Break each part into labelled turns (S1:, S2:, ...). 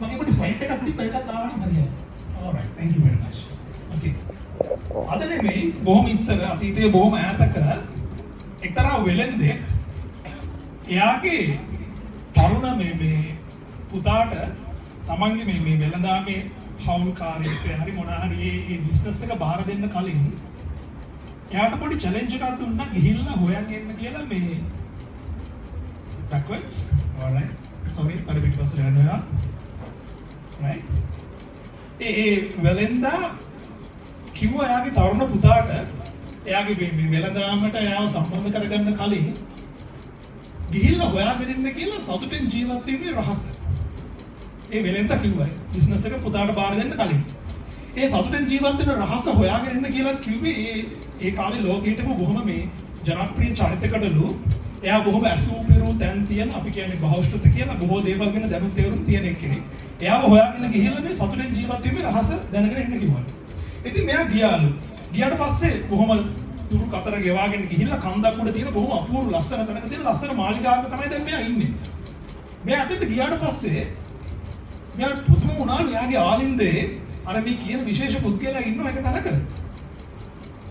S1: මගේ පොඩි ස්ලයිඩ් එකක් තිබ්බ ඒකත් දාවනම් හරියයි. alright thank you very much. okay. අද නෙමෙයි බොහොම ඉස්සර අතීතයේ බොහොම ඈතක එක්තරා වෙලෙන්දෙක් එයාගේ තරුණ මේ පුතාට තමන්ගේ මේ වෙළඳාමේ හවුල්කාරීත්වය හරි මොනවා හරි මේ බිස්නස් එක බාර දෙන්න කලින් එයාට පොඩි චැලෙන්ජ් එකක් දුන්නා ගිහිල්ලා හොයන් එන්න කියලා මේ backwards alright sorry පරිවිට පස්සේ යනවා right ඒ වෙලෙන්දා කිව්වා එයාගේ තරුණ පුතාට එයාගේ මේ වෙළඳාමට එයාව සම්බන්ධ කරගන්න කලින් ගිහිල්ලා හොයාගෙන ඉන්න කියලා සතුටින් ජීවත් වීමේ රහස. ඒ වෙලෙන්දා කිව්වා බිස්නස් එක පුතාට බාර දෙන්න කලින්. ඒ සතුටින් ජීවත් වෙන රහස හොයාගෙන ඉන්න කියලා කිව්වේ ඒ කාලේ ලෝකෙට බොහොම මේ ජනප්‍රිය චරිතකඩලු එයා බොහොම ඇසූ පෙරූ තැන් තියෙන අපි කියන්නේ බහෞෂ්ඨත කියලා බොහෝ දේවල් ගැන දැනුම් තේරුම් තියෙන කෙනෙක්. එයාව හොයාගෙන ගිහිල්ලා මේ සතුටින් ජීවත් වීමේ රහස දැනගෙන ඉන්න කිව්වා. ඉතින් මෙයා ගියාලු. ගියාට පස්සේ බොහොම තුරු කතර ගෙවාගෙන ගිහිල්ලා කන්දක් උඩ තියෙන බොහොම අපූර්ව ලස්සන තැනක තියෙන ලස්සන මාලිගාවක තමයි දැන් මෙයා ඉන්නේ. මෙයා අතට ගියාට පස්සේ මෙයා පුදුම වුණා මෙයාගේ ආලින්දේ අර මේ කියන විශේෂ පුද්ගලයා ඉන්නවා එක තැනක.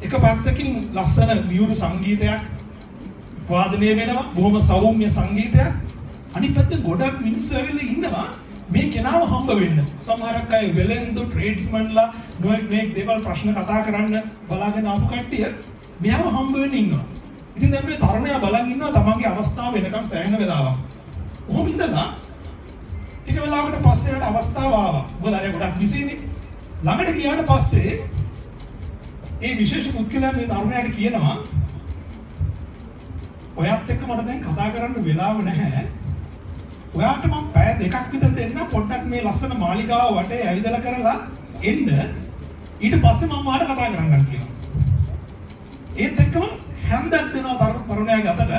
S1: එක පැත්තකින් ලස්සන මියුරු සංගීතයක් වාදනය වෙනවා බොහොම සෞම්‍ය සංගීතයක්. අනිත් පැත්තේ ගොඩක් මිනිස්සු ඇවිල්ලා ඉන්නවා මේ කෙනාව හම්බ වෙන්න. සමහරක් අය වෙලෙන්දු ට්‍රේඩ්ස්මන්ලා නොඑක් දේවල් ප්‍රශ්න කතා කරන්න බලාගෙන ආපු කට්ටිය මෙයාව හම්බ වෙන්න ඉන්නවා. ඉතින් දැන් මේ තරුණයා බලන් ඉන්නවා තමන්ගේ අවස්ථාව වෙනකම් සෑහෙන වෙලාවක්. කොහොම ඉඳලා ටික වෙලාවකට පස්සේ යාට අවස්ථාව ආවා. මොකද අර ගොඩක් බිසිනේ. ළඟට ගියාට පස්සේ ඒ විශේෂ පුද්ගලයා මේ තරුණයාට කියනවා ඔයත් එක්ක මට දැන් කතා කරන්න වෙලාව නැහැ. ඔයාට මම පැය දෙකක් විතර දෙන්න පොඩ්ඩක් මේ ලස්සන මාලිගාව වටේ ඇවිදලා කරලා එන්න. ඊට පස්සේ මම ඔයාට කතා කරන්නම් කියනවා. ඒත් එක්කම හැන්දක් දෙනවා තරුණයාගේ අතට.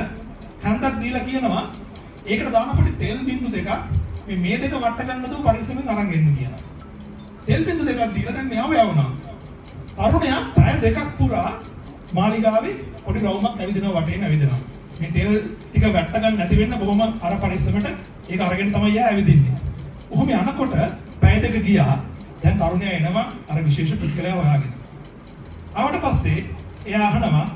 S1: හැන්දක් දීලා කියනවා ඒකට දාන පොඩි තෙල් බින්දු දෙකක් මේ දෙක වට ගන්න දෝ පරිස්සමෙන් අරන් එන්න කියනවා. තෙල් බින්දු දෙකක් දීලා දැන් මෙයාව යවනවා. තරුණයා පැය දෙකක් පුරා මාලිගාවේ පොඩි රවුමක් ඇවිදිනවා වටේම ඇවිදිනවා. මේ තෙල් ටික වැට්ට ගන්න නැති වෙන්න බොහොම අර පරිස්සමට ඒක අරගෙන තමයි යා ඇවිදින්නේ. ඔහොම යනකොට පැය දෙක ගියා. දැන් තරුණයා එනවා අර විශේෂ පුද්ගලයා හොයාගෙන. ආවට පස්සේ එයා අහනවා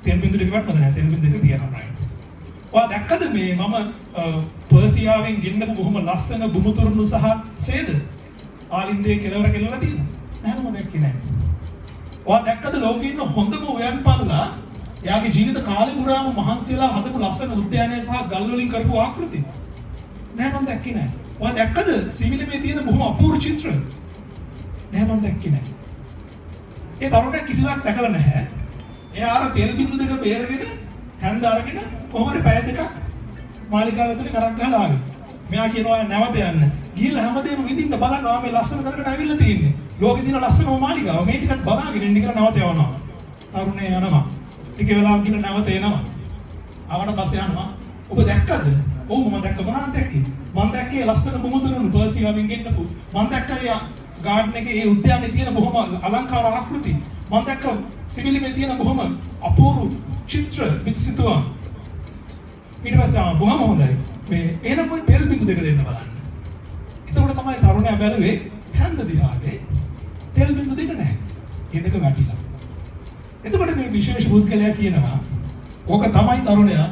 S1: තෙල් බින්දු ටික වට්ටද නැහැ තෙල් බින්දු දෙක තියනවා නේද? ඔයා දැක්කද මේ මම පර්සියාවෙන් ගෙන්නපු බොහොම ලස්සන බුමුතුරුණු සහ සේද ආලින්දේ කෙලවර කෙලවලා තියෙනවා. නැහැ මම දැක්කේ නැහැ. ඔයා දැක්කද ලෝකේ ඉන්න හොඳම උයන් පල්ලා එයාගේ ජීවිත කාලේ පුරාම මහන්සියලා හදපු ලස්සන උද්‍යානය සහ ගල් වලින් කරපු ආකෘති. නෑ මම දැක්කේ නෑ. ඔයා දැක්කද සිවිලමේ තියෙන බොහොම අපූර්ව චිත්‍ර? නෑ මම දැක්කේ නෑ. ඒ තරුණයා කිසිවක් දැකලා නැහැ. එයා අර තෙල් බින්දු දෙක බේරගෙන හැන්ද අරගෙන කොහොමද පැය දෙකක් මාලිගාව ඇතුලේ කරක් ගහලා ආවේ. මෙයා කියනවා නැවත යන්න. ගිහිල්ලා හැමදේම විඳින්න බලනවා මේ ලස්සන තැනකට ඇවිල්ලා තියෙන්නේ. ලෝකේ තියෙන ලස්සනම මාලිගාව මේ ටිකත් බලාගෙන ඉන්න කියලා නැවත යවනවා. තරුණයා යනවා. ටික වෙලාවක් ගිහින් නැවත එනවා. ආවට පස්සේ යනවා. ඔබ දැක්කද? ඔව් මම දැක්ක මොනවද දැක්කේ? මම දැක්කේ ලස්සන බුමුතුරුණු පර්සියාවෙන් ගෙන්නපු. මම දැක්කා ගාඩන් එකේ ඒ උද්‍යානයේ තියෙන බොහොම අලංකාර ආකෘති. මම දැක්ක සිවිලිමේ තියෙන බොහොම අපූර්ව චිත්‍ර පිටසිතුවා. ඊට පස්සේ බොහොම හොඳයි. මේ එන පොයි තෙල් බින්දු දෙක දෙන්න බලන්න. එතකොට තමයි තරුණයා බැලුවේ හැන්ද දිහාට තෙල් බින්දු දෙක නැහැ. ඒ දෙක වැටිලා. එතකොට මේ විශේෂ පුද්ගලයා කියනවා ඕක තමයි තරුණයා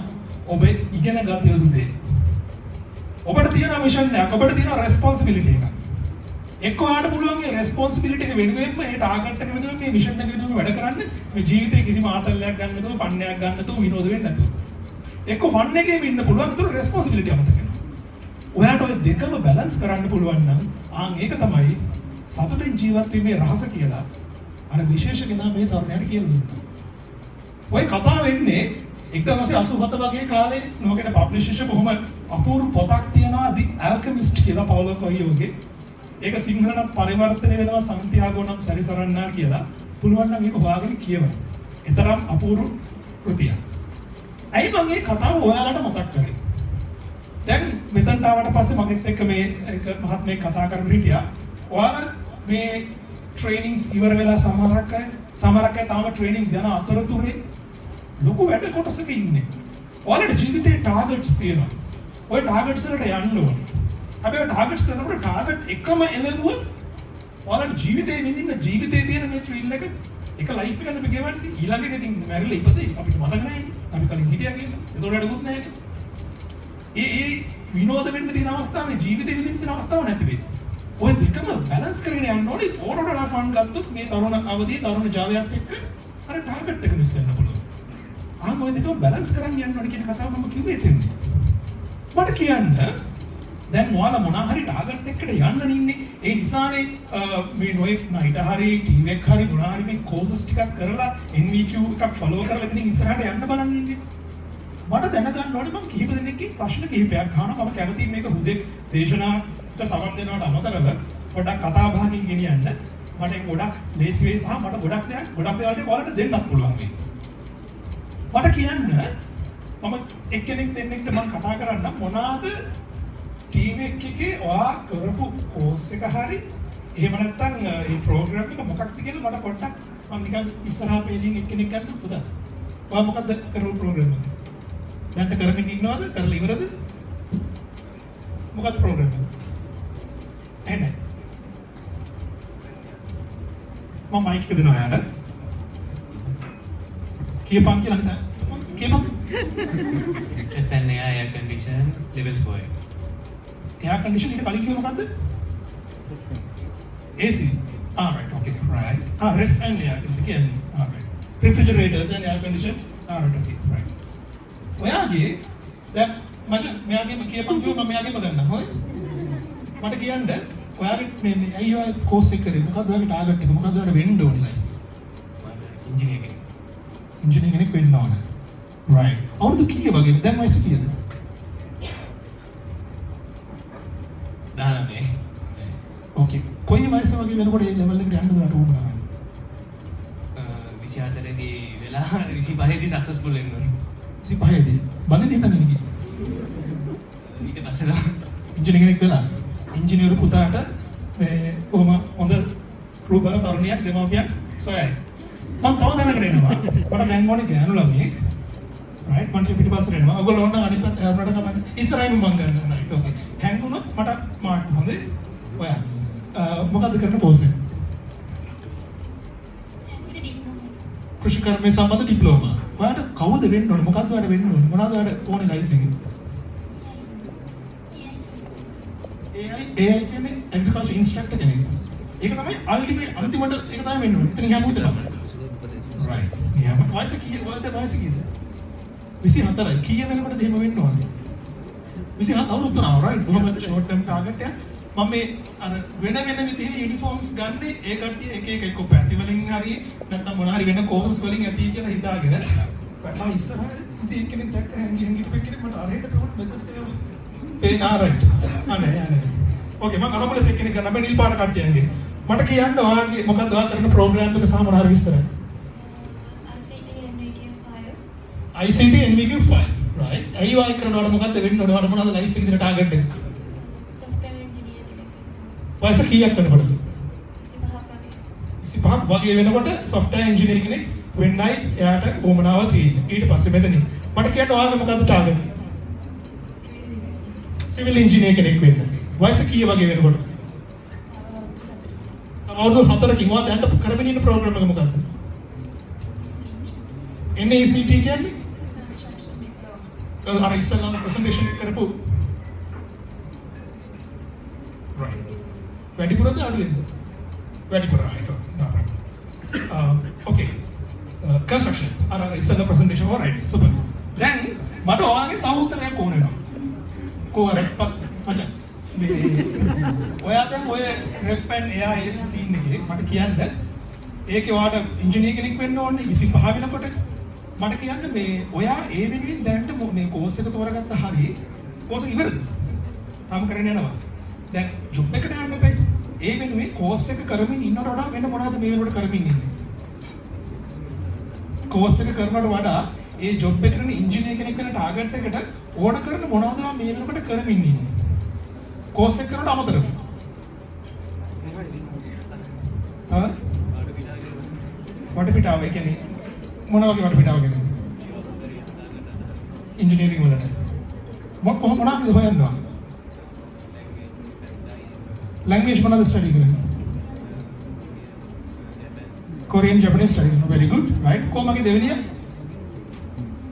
S1: ඔබ ඉගෙන ගත යුතු දේ. ඔබට තියෙන මිෂන් එකක්, ඔබට තියෙන රෙස්පොන්සිබිලිටි එකක්. එක්ක ඔයාලට පුළුවන් ඒ රෙස්පොන්සිබිලිටි එක වෙනුවෙන්ම ඒ ටාගට් එක වෙනුවෙන් මේ මිෂන් එක වෙනුවෙන් වැඩ කරන්න මේ ජීවිතේ කිසිම ආතල්ලයක් ගන්න නැතුව, ෆන් එකක් ගන්න නැතුව, විනෝද වෙන්න නැතුව. එක්ක ෆන් එකේ ඉන්න පුළුවන් ඒතර රෙස්පොන්සිබිලිටි අමතක වෙනවා. ඔයාට ඔය දෙකම බැලන්ස් කරන්න පුළුවන් නම් ඒක තමයි සතුටින් ජීවත් වීමේ රහස කියලා අර විශේෂ කෙනා මේ තරුණයාට කියලා දුන්නා. ඔය කතාව වෙන්නේ 1987 වගේ කාලේ ලෝකෙට පබ්ලිෂ් වෙච්ච බොහොම අපූර්ව පොතක් තියෙනවා The Alchemist කියලා පවුලෝ කොයියෝගේ. ඒක සිංහලට පරිවර්තනය වෙනවා සන්තියාගෝ නම් සැරිසරන්නා කියලා. පුළුවන් නම් ඒක හොයාගෙන කියවන්න. ඒතරම් අපූර්ව කෘතියක්. ඇයි මම මේ කතාව ඔයාලට මතක් කරේ? දැන් මෙතනට ආවට පස්සේ මගෙත් එක්ක මේ එක මහත්මයෙක් කතා කරගෙන හිටියා. ඔයාලා මේ ට්‍රේනින්ග්ස් ඉවර වෙලා සමහරක් අය තාම ට්‍රේනින්ග්ස් යන අතරතුරේ ලොකු වැඩ කොටසක ඉන්නේ. ඔයාලට ජීවිතේ ටාගට්ස් තියෙනවා. ওই ටාගට්ස් වලට යන්න ඕනේ. හැබැයි ටාගට්ස් කරනකොට ටාගට් එකම එළවුවොත් ඔයාලට ජීවිතේ විඳින්න ජීවිතේ තියෙන මේ ත්‍රිල් එක එක ලයිෆ් එකකට අපි ගෙවන්නේ ඊළඟ එකකින් මැරිලා ඉපදෙයි අපිට මතක නැහැ අපි කලින් හිටියා කියලා. ඒතකොට වැඩකුත් නැහැ නේ. ඒ විනෝද වෙන්න තියෙන අවස්ථාවේ ජීවිතේ විඳින්න තියෙන අවස්ථාව නැති වෙයි. ඔය දෙකම බැලන්ස් කරගෙන යන්න ඕනේ. ඕනෝඩලා ෆන් ගත්තොත් මේ තරුණ අවදී තරුණ ජාවයත් එක්ක අර ටාගට් එක මිස් වෙන්න පුළුවන්. ඔය දෙකම බැලන්ස් කරන් යන්න ඕනේ කියන කතාව මම කිව්වේ එතෙන්දී. මට කියන්න දැන් ඔයාලා මොනවා හරි ටාගට් එකකට යන්න ඉන්නේ. ඒ නිසානේ මේ නොයෙක් නයිට හරි ටීවී එක හරි මොනවා හරි මේ කෝසස් ටිකක් කරලා NVQ එකක් ෆලෝ කරලා ඉතින් ඉස්සරහට යන්න බලන් ඉන්නේ. මට දැනගන්න ඕනේ මම කිහිප දෙනෙක්ගේ ප්‍රශ්න කිහිපයක් අහනවා. මම කැමතියි මේක හුදෙක් දේශනාවට සමන් දෙනවට අමතරව පොඩ්ඩක් කතා බහකින් ගෙනියන්න. මට ඒක ගොඩක් ලේසි වෙයි සහ මට ගොඩක් දේවල් ඔයාලට දෙන්නත් පුළුවන් වෙයි. මට කියන්න මම එක්කෙනෙක් දෙන්නෙක්ට මම කතා කරන්න මොනවාද ටීවී එකේ ඔයා කරපු කෝස් එක හරි එහෙම නැත්නම් මේ ප්‍රෝග්‍රෑම් එක මොකක්ද කියලා මට පොඩ්ඩක් මම නිකන් ඉස්සරහා පේලින් එක්කෙනෙක් ගන්න පුතා. ඔයා මොකක්ද කරපු ප්‍රෝග්‍රෑම් එක? දැන් කරමින් ඉන්නවද? කරලා ඉවරද? මොකක්ද ප්‍රෝග්‍රෑම් එක? එන්නේ. මම මයික් එක දෙනවා යාට. කියපන් කියලා හිතා. කියපන්.
S2: FN air condition level 4.
S1: air condition ඊට කලින් කිව්ව මොකද්ද? AC. Right, okay, right. Ref and air condition. Right. Refrigerators and air condition. Right, okay, right. ඔයාගේ දැන් මෙයාගේ කියපන් කිව්ව මම මෙයාගේම ගන්නම් හොයි. මට කියන්න ඔයාගේ මේ ඇයි ඔය කෝස් එක කරේ? මොකද්ද ඔයාගේ ටාගට් එක? මොකද්ද ඔයාලට වෙන්න ඕනේ ලයිෆ්?
S2: ඉංජිනේර කෙනෙක්.
S1: ඉංජිනේර කෙනෙක් වෙන්න ඕනේ. right. අවුරුදු කීය වගේද? දැන් වයස කීයද?
S2: 19.
S1: okay. කොයි වයස වගේ වෙනකොට මේ ලෙවල් එකට යන්නද ඔයාලට උවමනා?
S2: 24 දී වෙලා 25 දී සක්සස්ෆුල් වෙන්න ඕනේ.
S1: 25 දී. බඳින්න හිතන්නේ නේ.
S2: ඊට පස්සේ තමයි
S1: ඉංජිනේර කෙනෙක් වෙලා ඉංජිනේරු පුතාට මේ කොහොම හොඳ රූපල තරුණියක් දෙමව්පියන් සොයයි. මම තව දැනගෙන එනවා. මට දැන් ඕනේ ගෑනු ළමයෙක්. right මන්ට පිටිපස්සට එනවා. ඔයගොල්ලෝ ඕන අනිත් පැත්ත හැරුණාට කමන්නේ. ඉස්සරහින් මම ගන්නවා. right okay. හැංගුණොත් මට මාට් හොඳේ. ඔයා මොකද්ද කරන්න කෝස් එක? කෘෂි කර්මයේ සම්බන්ධ ඩිප්ලෝමා. ඔයාට කවුද වෙන්න ඕනේ? මොකද්ද ඔයාට වෙන්න ඕනේ? මොනවද ඔයාට ඕනේ ලයිෆ් එකේ? AI කියන්නේ ඇග්‍රිකල්චර් ඉන්ස්ට්‍රක්ටර් කෙනෙක්. ඒක තමයි අල්ටිමේට් අන්තිමට ඒක තමයි වෙන්න ඕනේ. එතන යමුද තමයි. right. යම වයස කීයද? වයස කීයද? 24යි. කීය වෙනකොටද එහෙම වෙන්න ඕනේ? 27 අවුරුදු තුනක් right. කොහොමද ෂෝට් ටර්ම් ටාගට් එක? මම මේ අර වෙන විදිහේ යුනිෆෝම්ස් ගන්නේ ඒ කට්ටිය එක එක පැති වලින් හරි නැත්නම් මොන හරි වෙන කෝසස් වලින් ඇති කියලා හිතාගෙන මම ඉස්සරහට ඉතින් කෙනෙක් දැක්ක හැංගි හිටපු කෙනෙක් මට අරහෙට කොහොමද මෙතනට පේනා right. අනේ. ඕකේ මම අහමුල සෙකෙනෙක් ගන්න බෑ නිල් පාට කට්ටියන්ගේ. මට කියන්න ඔයාගේ මොකක්ද ඔයා කරන ප්‍රෝග්‍රෑම් එක සහ මොන හරි විස්තර. ICT NVQ5 right. ඇයි ඔයා කරනවට මොකක්ද වෙන්න ඕනේ? ඔයාට මොනවද ලයිෆ් එකේ ටාගට් එක? වයස කීයක් වෙනකොටද? 25ක් වගේ වෙනකොට software engineer කෙනෙක් වෙන්නයි එයාට උවමනාව තියෙන්නේ. ඊට පස්සේ මෙතනින් මට කියන්න ඔයාගේ මොකද්ද ටාගට්? civil engineer කෙනෙක් වෙන්න. වයස කීය වගේ වෙනකොට? අවුරුදු 4කින් ඔයා දැන් කරමින් ඉන්න ප්‍රෝග්‍රෑම් එක මොකද්ද? NACT කියන්නේ? අර ඉස්සෙල්ලා ප්‍රසන්ටේෂන් එක කරපු right. වැඩිපුරද අඩුවෙන්ද? වැඩිපුර right. No problem. Okay. Construction. අර ඉස්සෙල්ලා ප්‍රසන්ටේෂන් all right. super. දැන් මට ඔයාගේ තව උත්තරයක් ඕන වෙනවා. කොහොමද මචං මේ ඔයා දැන් ඔය ref and AI scene එකේ මට කියන්න ඒකේ ඔයාට ඉංජිනේර කෙනෙක් වෙන්න ඕනේ 25 වෙනකොට මට කියන්න මේ ඔයා ඒ වෙනුවෙන් දැනට මේ කෝස් එක තෝරගත්ත හරිය කෝස් එක ඉවරද? තාම කරගෙන යනවා. දැන් ජොබ් එකට යන්න බෑ. ඒ වෙනුවෙන් කෝස් එක කරමින් ඉන්නවට වඩා වෙන මොනවද මේ වෙනකොට කරමින් ඉන්නේ? කෝස් එක කරනවට වඩා ඒ ජොබ් එකේ ඉංජිනේර කෙනෙක් වෙන ටාගට් එකට ඕන කරන මොනවද මේ වෙනකොට කරමින් ඉන්නේ? කෝස් එක කරනවට අමතරව. වටපිටාව ඒ කියන්නේ මොන වගේ වටපිටාව කියන්නේ? ඉංජිනේරින් වලට. මොකද හොයන්නවා? ලැන්ග්වේජ් මොනවද ස්ටඩි කරන්නේ? Korean Japanese study. Very good, right? කොහොමද දෙවෙනිය?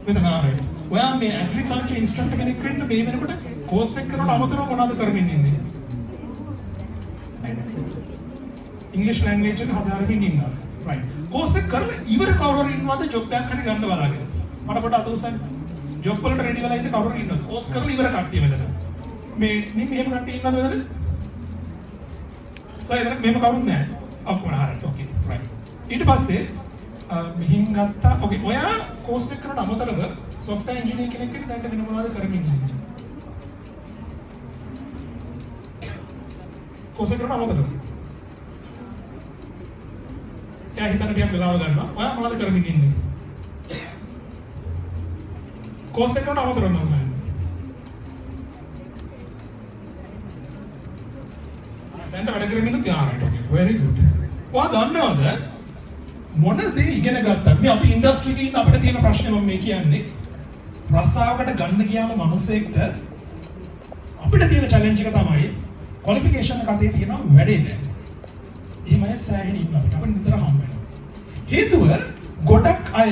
S1: මෙතන ආරයි. ඔයා මේ ඇග්‍රිකල්චර් ඉන්ස්ට්‍රක්ටර් කෙනෙක් වෙන්න මේ වෙනකොට කෝස් එක කරනකොට අමතරව මොනවද කරමින් ඉන්නේ? ඉංග්‍රීසි ලැන්ග්වේජ් එක හදාරමින් ඉන්නවා. right. කෝස් එක කරලා ඉවර කවුරු හරි ඉන්නවද ජොබ් එකක් හරි ගන්න බලාගෙන? මට පොඩ්ඩක් අත උස්සන්න. ජොබ් වලට රෙඩි වෙලා ඉන්න කවුරු හරි ඉන්නවද? කෝස් කරලා ඉවර කට්ටිය මෙතන. මේ නිම් මෙහෙම කට්ටිය ඉන්නවද මෙතන? සයිදර මෙහෙම කවුරුත් නැහැ. ඔක්කොම හරියට. okay. right. ඊට පස්සේ මෙහින් ගත්තා. okay. ඔයා කෝස් එක කරන අමතරව software engineer කෙනෙක් වෙන්න දැන් වෙන මොනවද කරමින් ඉන්නේ? කෝස් එක කරන අමතරව. එයා හිතන ටිකක් වෙලාව ගන්නවා. ඔයා මොනවද කරමින් ඉන්නේ? කෝස් එක කරන අමතරව මොනවද? දැන් වැඩ කරමින් ඉන්න තියාරට. okay. very good. ඔයා දන්නවද මොන දේ ඉගෙන ගත්තා? මේ අපි ඉන්ඩස්ට්‍රි එකේ ඉන්න අපිට තියෙන ප්‍රශ්නේ මම මේ කියන්නේ. රස්සාවකට ගන්න ගියාම මිනිස්සෙක්ට අපිට තියෙන චැලෙන්ජ් එක තමයි ක්වොලිෆිකේෂන් එක අතේ තියෙන වැඩේ දැන්. එහෙම අය සෑහෙන ඉන්නවා අපිට නිතර හම්බ වෙනවා. හේතුව ගොඩක් අය